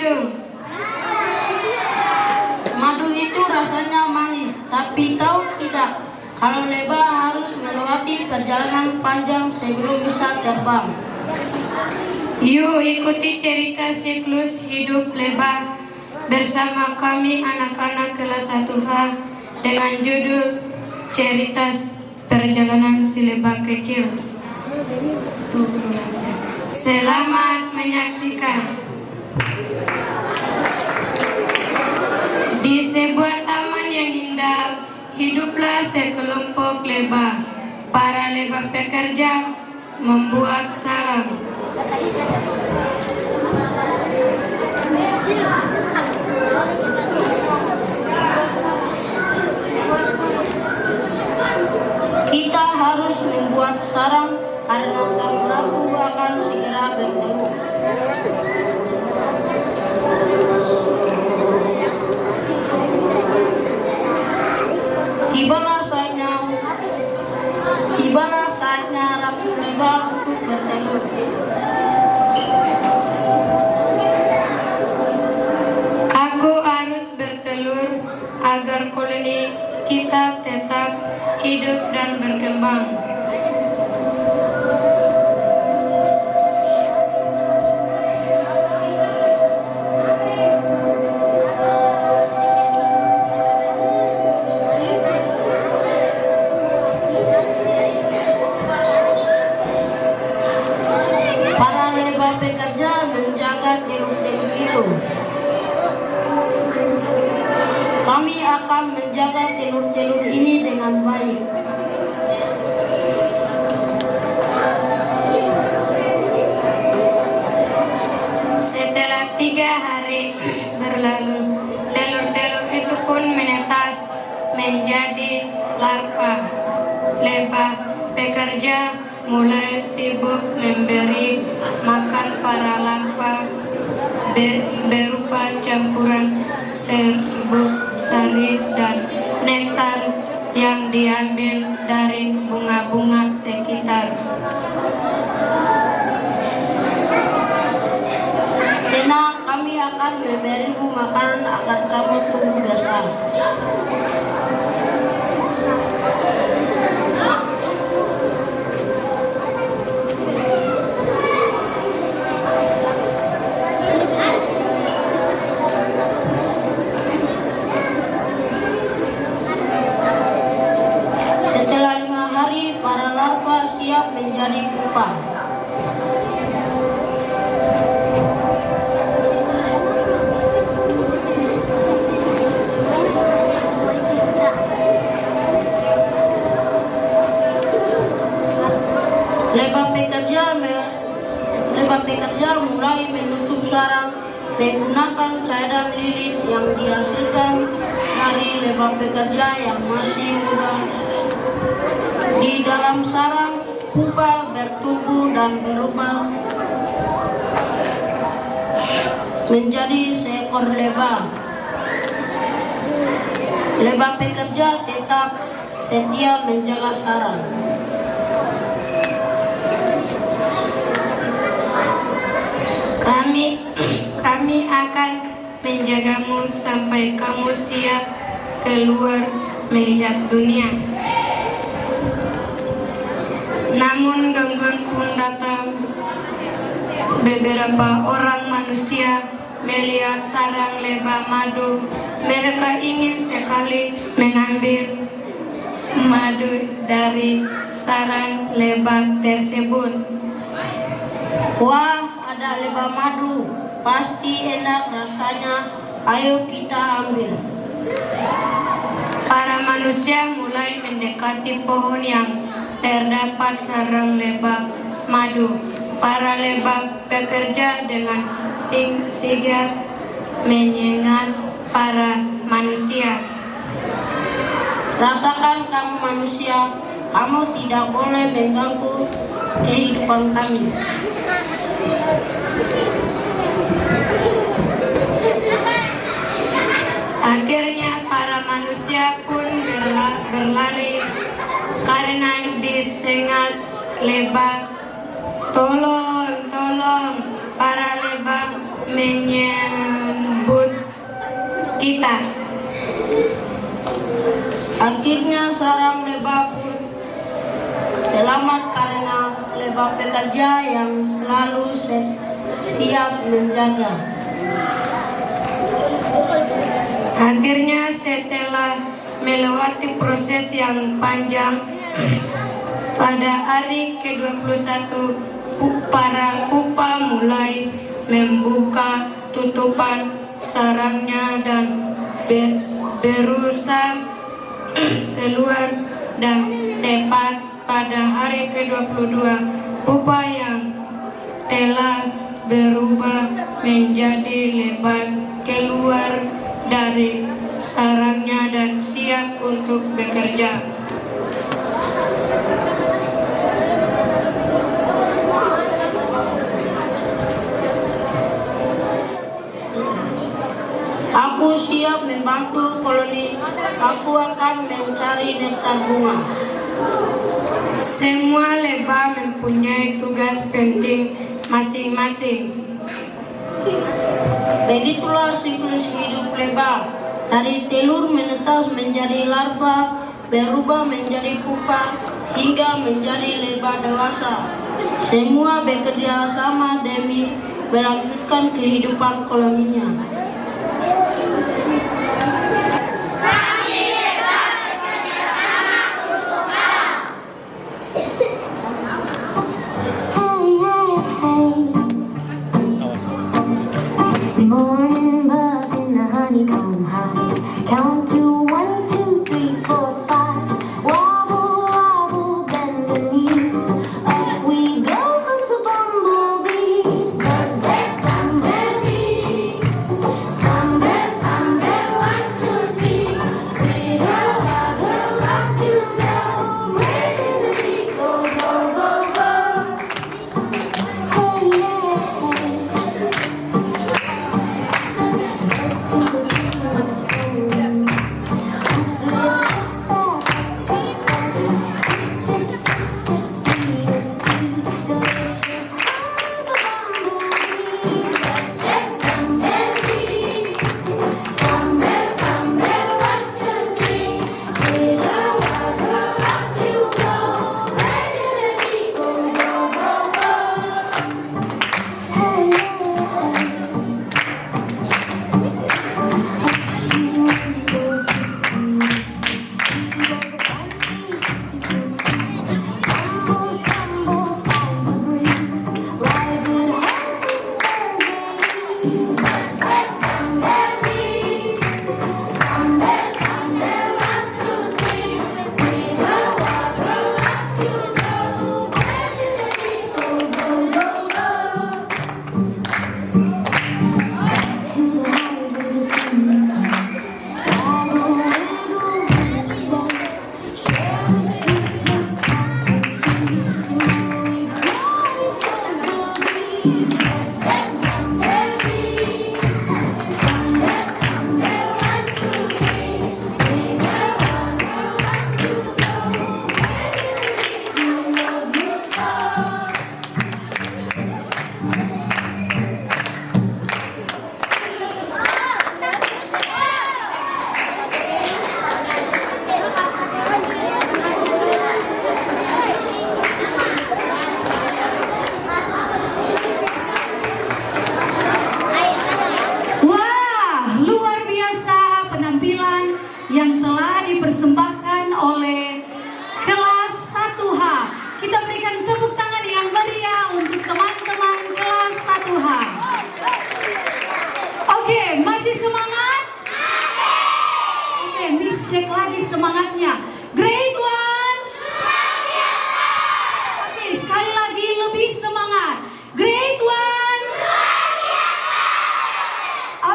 S2: madu? Madu itu rasanya manis, tapi tahu tidak, kalau lebah harus melewati perjalanan panjang sebelum bisa terbang.
S9: Yuk ikuti cerita siklus hidup lebah bersama kami anak-anak kelas 1H dengan judul Cerita Perjalanan si Lebah Kecil. Selamat menyaksikan. Di sebuah taman yang indah, hiduplah sekelompok lebah. Para lebah pekerja membuat sarang.
S2: Kita harus membuat sarang karena sarang ratu akan segera bertelur. Tibalah saatnya ratu lebah untuk bertelur.
S9: Aku harus bertelur agar koloni kita tetap hidup dan berkembang.
S2: Para lebah pekerja menjaga telur-telur itu. Kami akan menjaga telur-telur ini dengan baik.
S9: Setelah 3 hari berlalu, telur-telur itu pun menetas menjadi larva. Lebah pekerja mulai sibuk memberi makan para larva berupa campuran serbuk sari dan nektar yang diambil dari bunga-bunga sekitar.
S2: Tenang, kami akan memberimu makanan agar kamu tumbuh besar. Setelah 5 hari, para larva siap menjadi pupa. Lebah pekerja mulai menutup sarang menggunakan cairan lilin yang dihasilkan dari lebah pekerja yang masih muda. Di dalam sarang, pupa bertumbuh dan berubah menjadi seekor lebah. Lebah pekerja tetap setia menjaga sarang.
S9: Kami akan menjagamu sampai kamu siap keluar melihat dunia. Namun gangguan pun datang. Beberapa orang manusia melihat sarang lebah madu. Mereka ingin sekali mengambil madu dari sarang lebah tersebut.
S2: Wah, ada lebah madu, pasti enak rasanya. Ayo kita ambil.
S9: Para manusia mulai mendekati pohon yang terdapat sarang lebah madu. Para lebah pekerja dengan sigap menyengat para manusia.
S2: Rasakan kamu manusia, kamu tidak boleh mengganggu kehidupan kami.
S9: Akhirnya para manusia pun berlari karena disengat lebah. Tolong, para lebah kita.
S2: Akhirnya seorang lebah pun selamat karena lebah pekerja yang selalu siap menjaga.
S9: Akhirnya setelah melewati proses yang panjang, pada hari ke-21 para pupa mulai membuka tutupan sarangnya dan berusaha keluar, dan tepat pada hari ke-22 pupa yang telah berubah menjadi lebah keluar dari sarangnya dan siap untuk bekerja.
S2: Aku siap membantu koloni. Aku akan mencari nektar bunga.
S9: Semua lebah mempunyai tugas penting masing-masing.
S2: Begitulah siklus hidup lebah. Dari telur menetas menjadi larva, berubah menjadi pupa, hingga menjadi lebah dewasa. Semua bekerja sama demi melanjutkan kehidupan koloninya.
S10: Morning buzz in the honeycomb hive. Count to 1, 2, 3, 4, 5. Wobble, wobble, bend the knee. Up we go, hums of bumblebees. Buzz, buzz, bumblebee. Tumble, tumble, 1, 2, 3. Wiggle, waggle, up you go. Break in the beat, go, go, go, go. Hey, yeah, hey. To the tulips going, hoops, lips, dip, sip, sip, sweetest tea, delicious hums the bumblebees. Yes, yes, bumblebee. Tumble, tumble, 1, 2, 3. Wiggle, waggle, up you go. Right in the beat, go, go, go, go. Hey, hey.
S1: yang telah dipersembahkan oleh kelas 1H. Kita berikan tepuk tangan yang meriah untuk teman-teman kelas 1H. Oke, masih semangat? Oke, Miss cek lagi semangatnya. Grade 1. Oke, sekali lagi lebih semangat. Grade 1.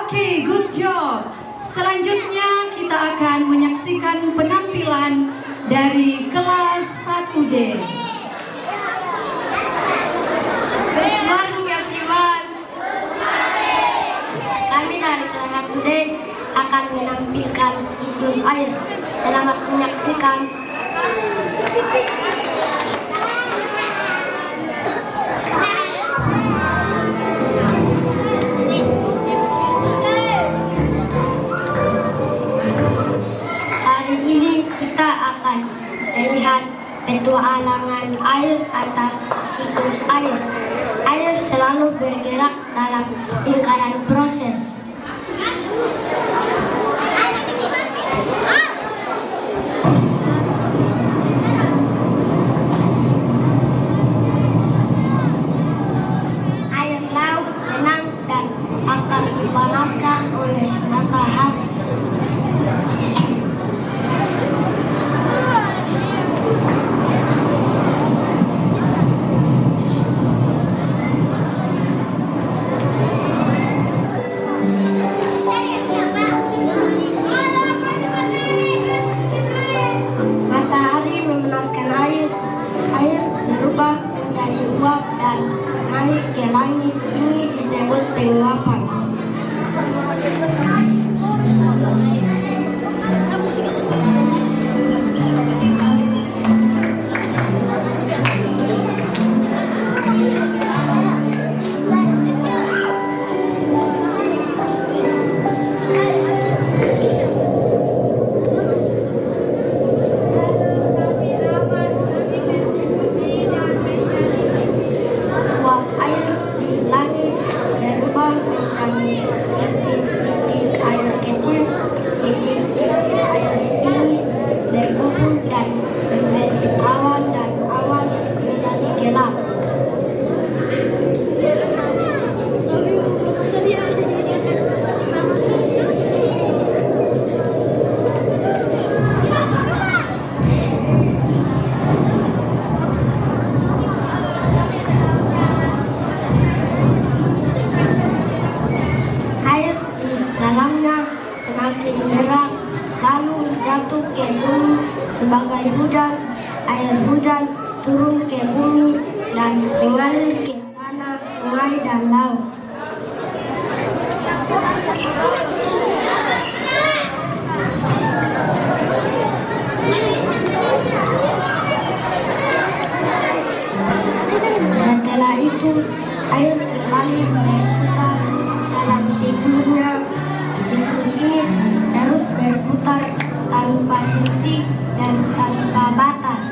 S1: Oke, good job. Selanjutnya kita akan menyaksikan penampilan dari kelas 1D.
S2: Good morning everyone. Kami dari kelas 1D akan menampilkan siklus air. Selamat menyaksikan. dua alangan air atau siklus air. Air selalu bergerak dalam lingkaran proses. Air laut tenang dan akan dipanaskan oleh matahari. Matahari memanaskan air. Air berubah menjadi uap dan naik ke langit. Ini disebut penguapan. Uap air di langit berubah menjadi titik-titik air kecil. Titik-titik air ini berkumpul dan membentuk awan, dan awan menjadi gelap. Air di dalamnya semakin berat, lalu jatuh ke bumi sebagai hujan. Air hujan turun ke bumi dan mengalir ke tanah, sungai, dan laut. Setelah itu, air kembali berputar dalam siklusnya. Siklus ini terus berputar tanpa henti dan tanpa batas.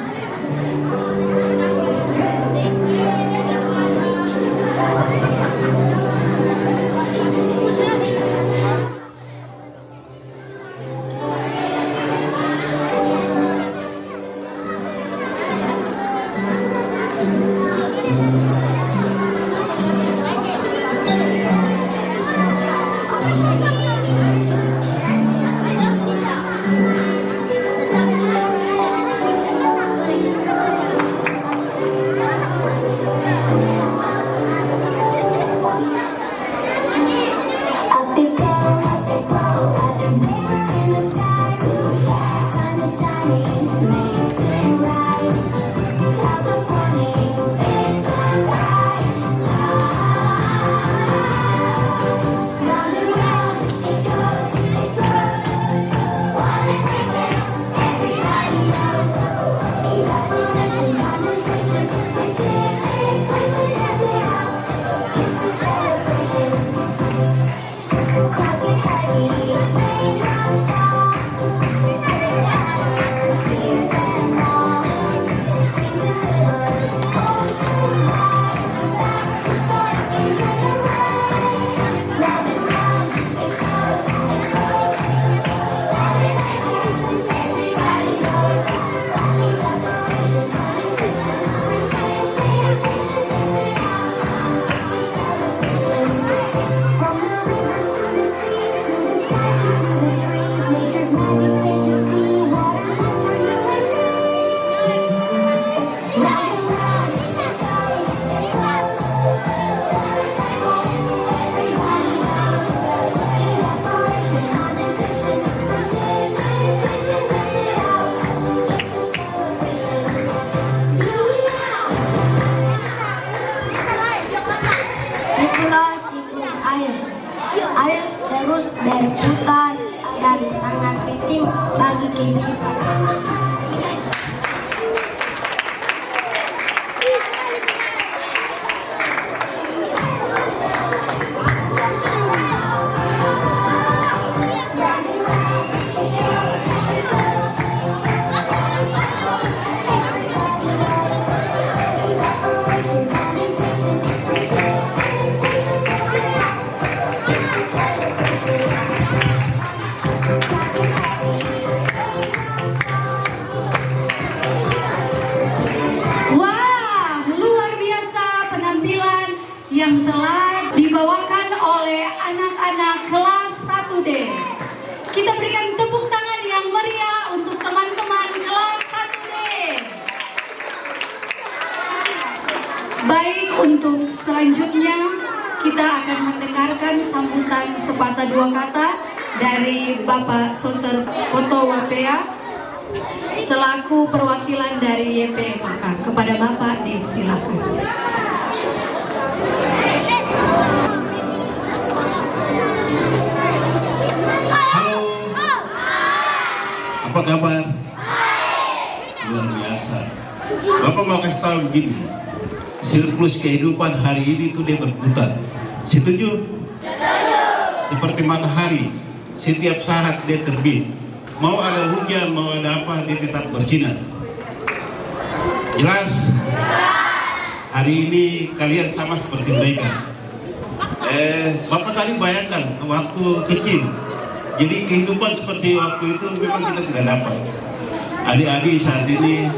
S2: Air terus berputar dan sangat penting bagi kehidupan.
S1: anak-anak kelas 1D. Kita berikan tepuk tangan yang meriah untuk teman-teman kelas 1D. Baik, untuk selanjutnya kita akan mendengarkan sambutan sepatah dua kata dari Bapak Soter Poto Wapea selaku perwakilan dari YPMK. Kepada Bapak disilakan.
S11: Halo, apa kabar? Luar biasa. Bapak mau kasih tahu begini, siklus kehidupan hari ini itu dia berputar. Setuju? Seperti matahari, setiap saat dia terbit. Mau ada hujan, mau ada apa, dia tetap bersinar. Jelas? Hari ini kalian sama seperti mereka. Bapak tadi bayangkan waktu kecil. Jadi kehidupan seperti waktu itu memang kita tidak dapat. Adik-adik saat ini,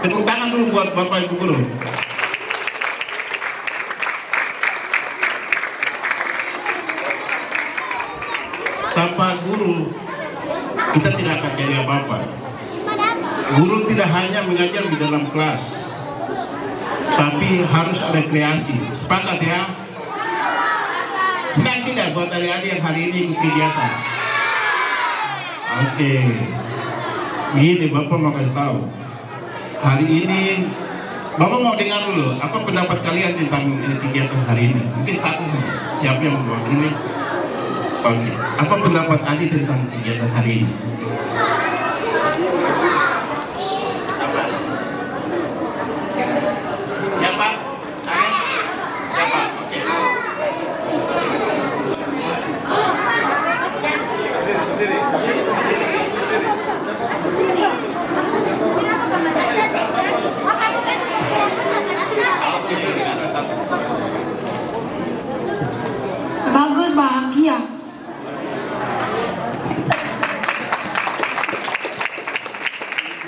S11: tepuk tangan dulu buat Bapak Ibu Guru. Tanpa guru, kita tidak akan jadi apa-apa. Guru tidak hanya mengajar di dalam kelas, tapi harus ada kreasi. Sepakat ya? Senang tidak buat adik-adik yang hari ini ikut kegiatan? Oke. Begini, Bapak mau kasih tahu. Hari ini, Bapak mau dengar dulu, apa pendapat kalian tentang kegiatan hari ini? Mungkin satu, siapa yang mewakili? Oke. Apa pendapat Adi tentang kegiatan hari ini? Ya Pak? Ya Pak, oke.
S9: Bagus, bahagia.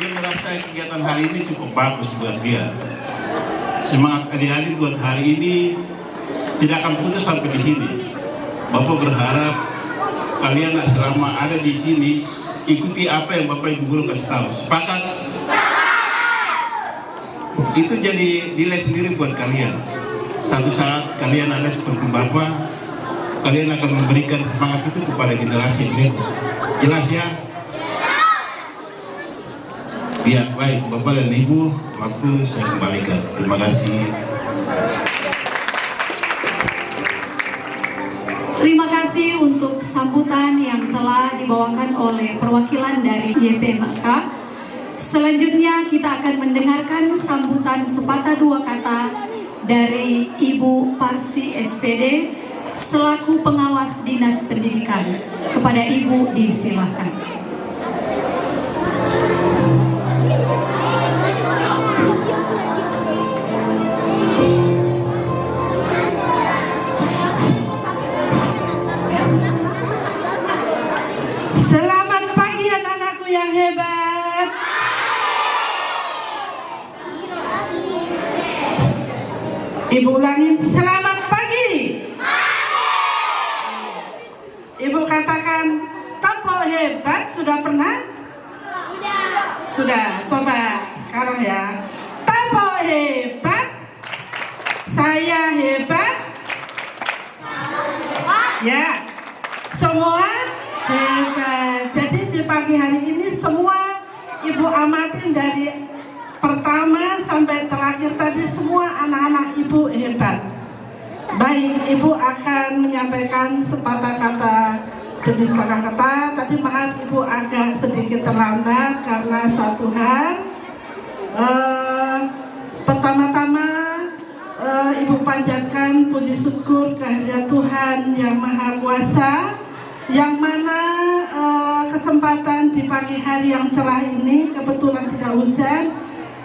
S11: Dia merasa kegiatan hari ini cukup bagus buat dia. Semangat adik-adik buat hari ini tidak akan putus sampai di sini. Bapak berharap kalian selama ada di sini ikuti apa yang Bapak Ibu Guru kasih tahu. Sepakat? Itu jadi nilai sendiri buat kalian. Satu saat kalian ada seperti Bapak, kalian akan memberikan semangat itu kepada generasi berikut. Jelas ya? Ya, baik Bapak dan Ibu, waktu saya kembalikan. Terima kasih.
S1: Terima kasih untuk sambutan yang telah dibawakan oleh perwakilan dari YPMK. Selanjutnya kita akan mendengarkan sambutan sepatah dua kata dari Ibu Parsi SPD selaku pengawas Dinas Pendidikan. Kepada Ibu disilakan.
S9: Selamat pagi anak-anakku yang hebat. Ibu ulangin, selamat pagi. Ibu katakan, Topo hebat sudah pernah? Sudah, coba sekarang ya. Topo hebat, saya hebat. Ya, semua hebat. Jadi di pagi hari ini semua Ibu amatin dari pertama sampai terakhir tadi semua anak-anak Ibu hebat. Baik, Ibu akan menyampaikan sepatah kata demi sepatah kata. Tadi maaf Ibu agak sedikit terlambat karena satu hal. Pertama-tama Ibu panjatkan puji syukur kehadirat Tuhan Yang Maha Kuasa, yang mana kesempatan di pagi hari yang cerah ini kebetulan tidak hujan,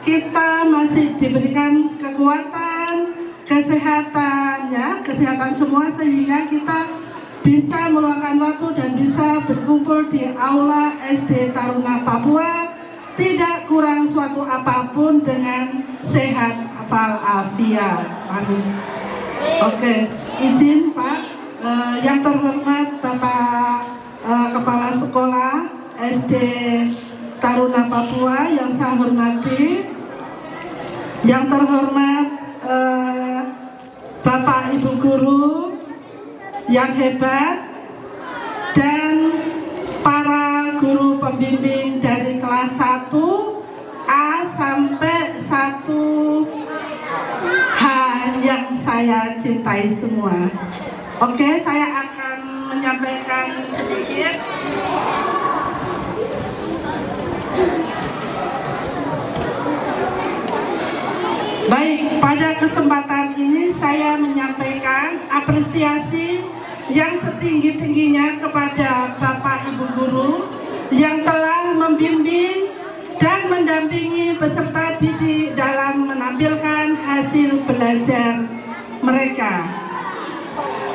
S9: kita masih diberikan kekuatan, kesehatan, ya, kesehatan semua sehingga kita bisa meluangkan waktu dan bisa berkumpul di Aula SD Taruna Papua tidak kurang suatu apapun dengan sehat walafiat. Amin. Oke, izin Pak yang terhormat Bapak Kepala Sekolah SD Taruna Papua yang saya hormati, yang terhormat Bapak Ibu Guru yang hebat, dan para guru pembimbing dari kelas 1 A sampai 1H yang saya cintai semua. Oke, saya akan menyampaikan sedikit. Baik, pada kesempatan ini saya menyampaikan apresiasi yang setinggi-tingginya kepada Bapak Ibu Guru yang telah membimbing dan mendampingi peserta didik dalam menampilkan hasil belajar mereka.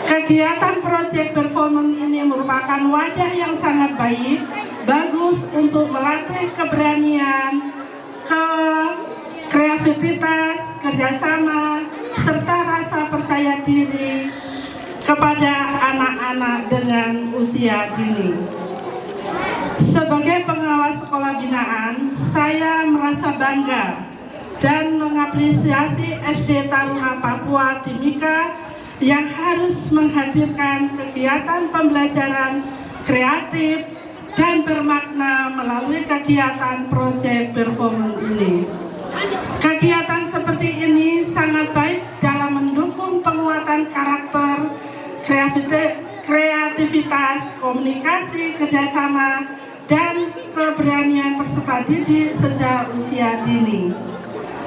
S9: Kegiatan proyek performance ini merupakan wadah yang sangat baik, bagus untuk melatih keberanian, kreativitas, kerjasama, serta rasa percaya diri kepada anak-anak dengan usia dini. Sebagai pengawas sekolah binaan, saya merasa bangga dan mengapresiasi SD Taruna Papua Timika yang harus menghadirkan kegiatan pembelajaran kreatif dan bermakna melalui kegiatan proyek performance ini. Kegiatan seperti ini sangat baik dalam mendukung penguatan karakter, kreativitas, komunikasi, kerjasama, dan keberanian peserta didik sejak usia dini.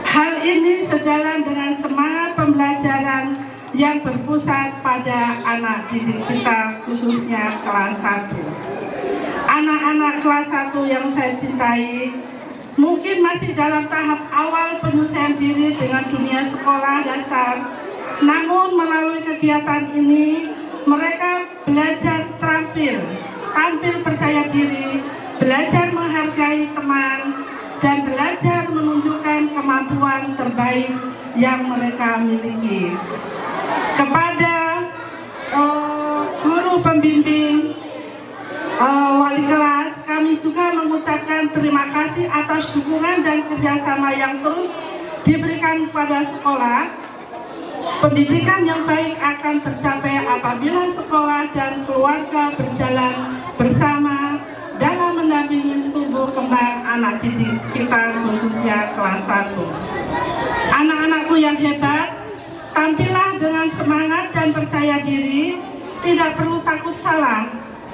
S9: Hal ini sejalan dengan semangat pembelajaran yang berpusat pada anak didik kita, khususnya kelas 1. Anak-anak kelas 1 yang saya cintai mungkin masih dalam tahap awal penyesuaian diri dengan dunia sekolah dasar. Namun melalui kegiatan ini mereka belajar tampil percaya diri, belajar menghargai teman, dan belajar menunjukkan kemampuan terbaik yang mereka miliki. Kepada guru pembimbing, wali kelas, kami juga mengucapkan terima kasih atas dukungan dan kerjasama yang terus diberikan pada sekolah. Pendidikan yang baik akan tercapai apabila sekolah dan keluarga berjalan bersama dalam mendampingi tumbuh kembang anak didik kita, khususnya kelas 1. Anak-anakku yang hebat, tampillah dengan semangat dan percaya diri, tidak perlu takut salah,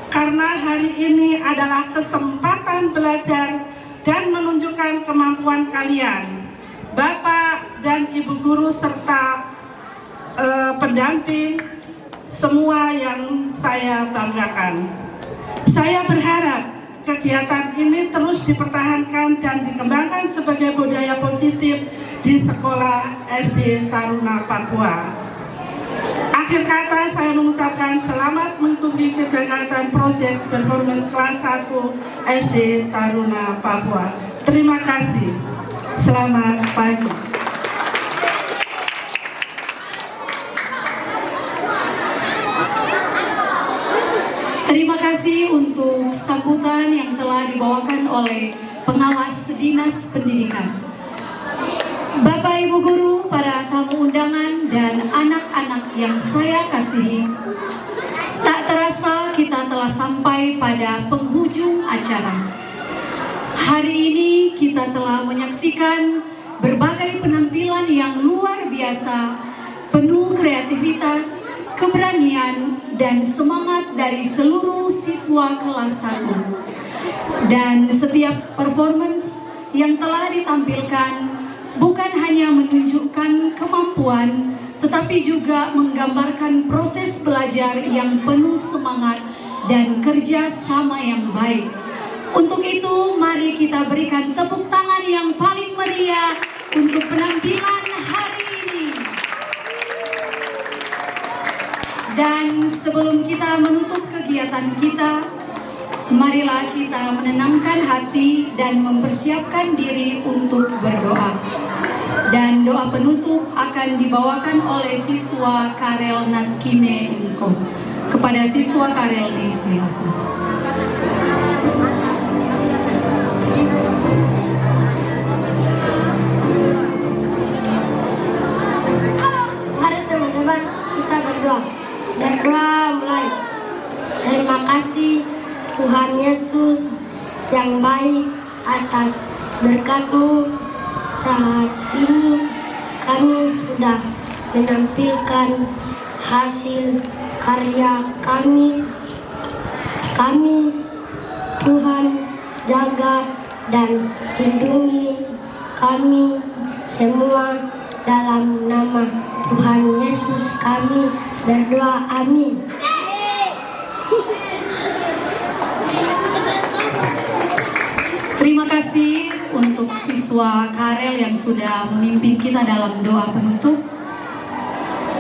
S9: karena hari ini adalah kesempatan belajar dan menunjukkan kemampuan kalian. Bapak dan Ibu Guru serta pendamping, semua yang saya banggakan. Saya berharap kegiatan ini terus dipertahankan dan dikembangkan sebagai budaya positif di sekolah SD Taruna Papua. Akhir kata, saya mengucapkan selamat mengikuti kegiatan proyek performance kelas 1 SD Taruna Papua. Terima kasih. Selamat pagi.
S1: Terima kasih untuk sambutan yang telah dibawakan oleh pengawas Dinas Pendidikan. Bapak Ibu Guru, para tamu undangan, dan anak-anak yang saya kasihi, tak terasa kita telah sampai pada penghujung acara. Hari ini kita telah menyaksikan berbagai penampilan yang luar biasa, penuh kreativitas, keberanian, dan semangat dari seluruh siswa kelas 1. Dan setiap performance yang telah ditampilkan bukan hanya menunjukkan kemampuan, tetapi juga menggambarkan proses belajar yang penuh semangat dan kerja sama yang baik. Untuk itu, mari kita berikan tepuk tangan yang paling meriah untuk penampilan hari ini. Dan sebelum kita menutup kegiatan kita, marilah kita menenangkan hati dan mempersiapkan diri untuk berdoa. Dan doa penutup akan dibawakan oleh siswa Karel Natkime Inko. Kepada siswa Karel disilakan.
S2: Mari teman-teman kita berdoa. Berdoa mulai. Terima kasih Tuhan Yesus yang baik atas berkat-Mu. Saat ini kami sudah menampilkan hasil karya kami. Tuhan jaga dan lindungi kami semua dalam nama Tuhan Yesus kami berdoa, amin.
S1: Terima kasih untuk siswa Karel yang sudah memimpin kita dalam doa penutup.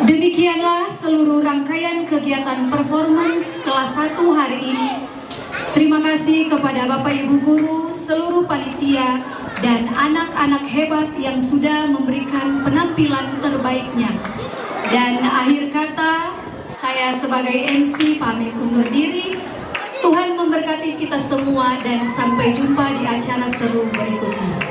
S1: Demikianlah seluruh rangkaian kegiatan performance kelas 1 hari ini. Terima kasih kepada Bapak Ibu Guru, seluruh panitia, dan anak-anak hebat yang sudah memberikan penampilan terbaiknya. Dan akhir kata, saya sebagai MC pamit undur diri. Tuhan memberkati kita semua dan sampai jumpa di acara seru berikutnya.